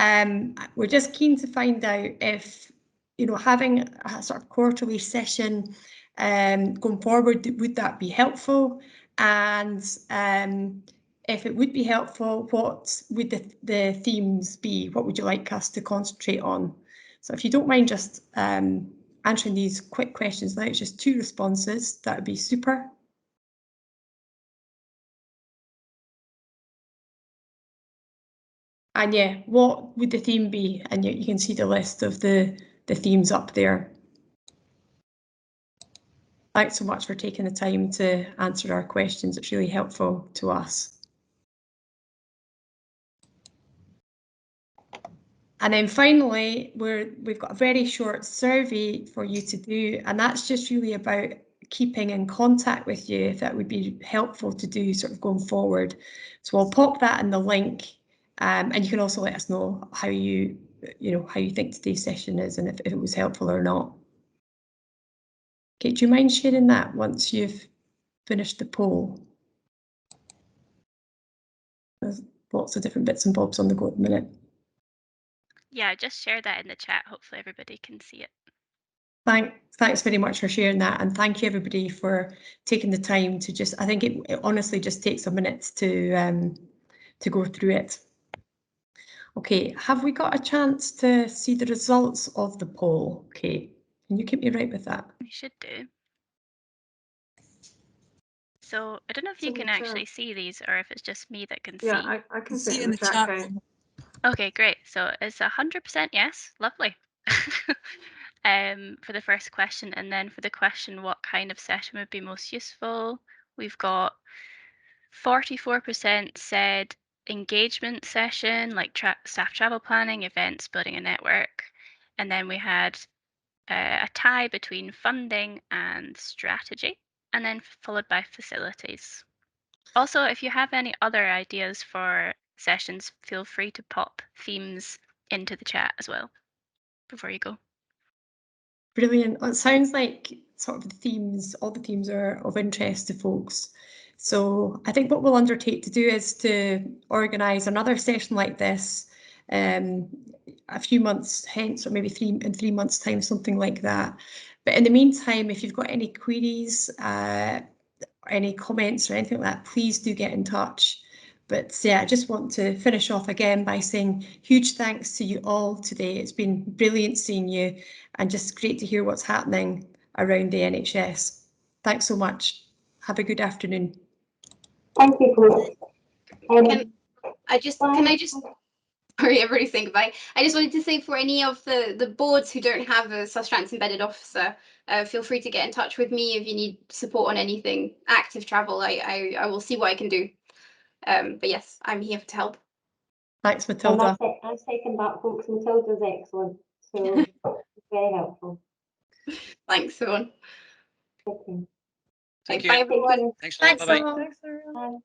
We're just keen to find out if, you know, having a sort of quarterly session going forward, would that be helpful? And if it would be helpful, what would the themes be? What would you like us to concentrate on? So if you don't mind just answering these quick questions now, it's just 2 responses, that would be super. And yeah, what would the theme be? And you can see the list of the themes up there. Thanks so much for taking the time to answer our questions. It's really helpful to us. And then finally, we've got a very short survey for you to do, and that's just really about keeping in contact with you, if that would be helpful to do sort of going forward. So I'll pop that in the link, and you can also let us know how you think today's session is and if it was helpful or not. Okay, do you mind sharing that once you've finished the poll? lots of different bits and bobs on the go at the minute.
Yeah, just share that in the chat. Hopefully everybody can see it.
Thanks very much for sharing that, and thank you everybody for taking the time to just, I think it honestly just takes a minute to go through it. Okay, have we got a chance to see the results of the poll? Okay, can you keep me right with that?
We should do. So I don't know if you can actually see these or if it's just me that can see.
Yeah, I can see it in the chat.
Okay, great. So it's 100% yes. Lovely. For the first question, and then for the question, what kind of session would be most useful? We've got 44% said engagement session, like staff travel planning, events, building a network. And then we had a tie between funding and strategy, and then followed by facilities. Also, if you have any other ideas for sessions, feel free to pop themes into the chat as well before you go.
Brilliant. It sounds like sort of the themes, all the themes are of interest to folks. So I think what we'll undertake to do is to organise another session like this a few months hence, or maybe in 3 months' time, something like that. But in the meantime, if you've got any queries, any comments or anything like that, please do get in touch. But yeah, I just want to finish off again by saying huge thanks to you all today. It's been brilliant seeing you and just great to hear what's happening around the NHS. Thanks so much. Have a good afternoon.
Thank you, folks.
Can I just sorry, everybody saying goodbye. I just wanted to say for any of the boards who don't have a Sustrans embedded officer, feel free to get in touch with me if you need support on anything active travel. I will see what I can do. But yes, I'm here to help.
Thanks, Matilda.
I second that, folks. Matilda's excellent, so very helpful.
Thanks, everyone.
Okay.
Thank
Bye,
you.
everyone.
Thanks a lot. Bye-bye.
Bye.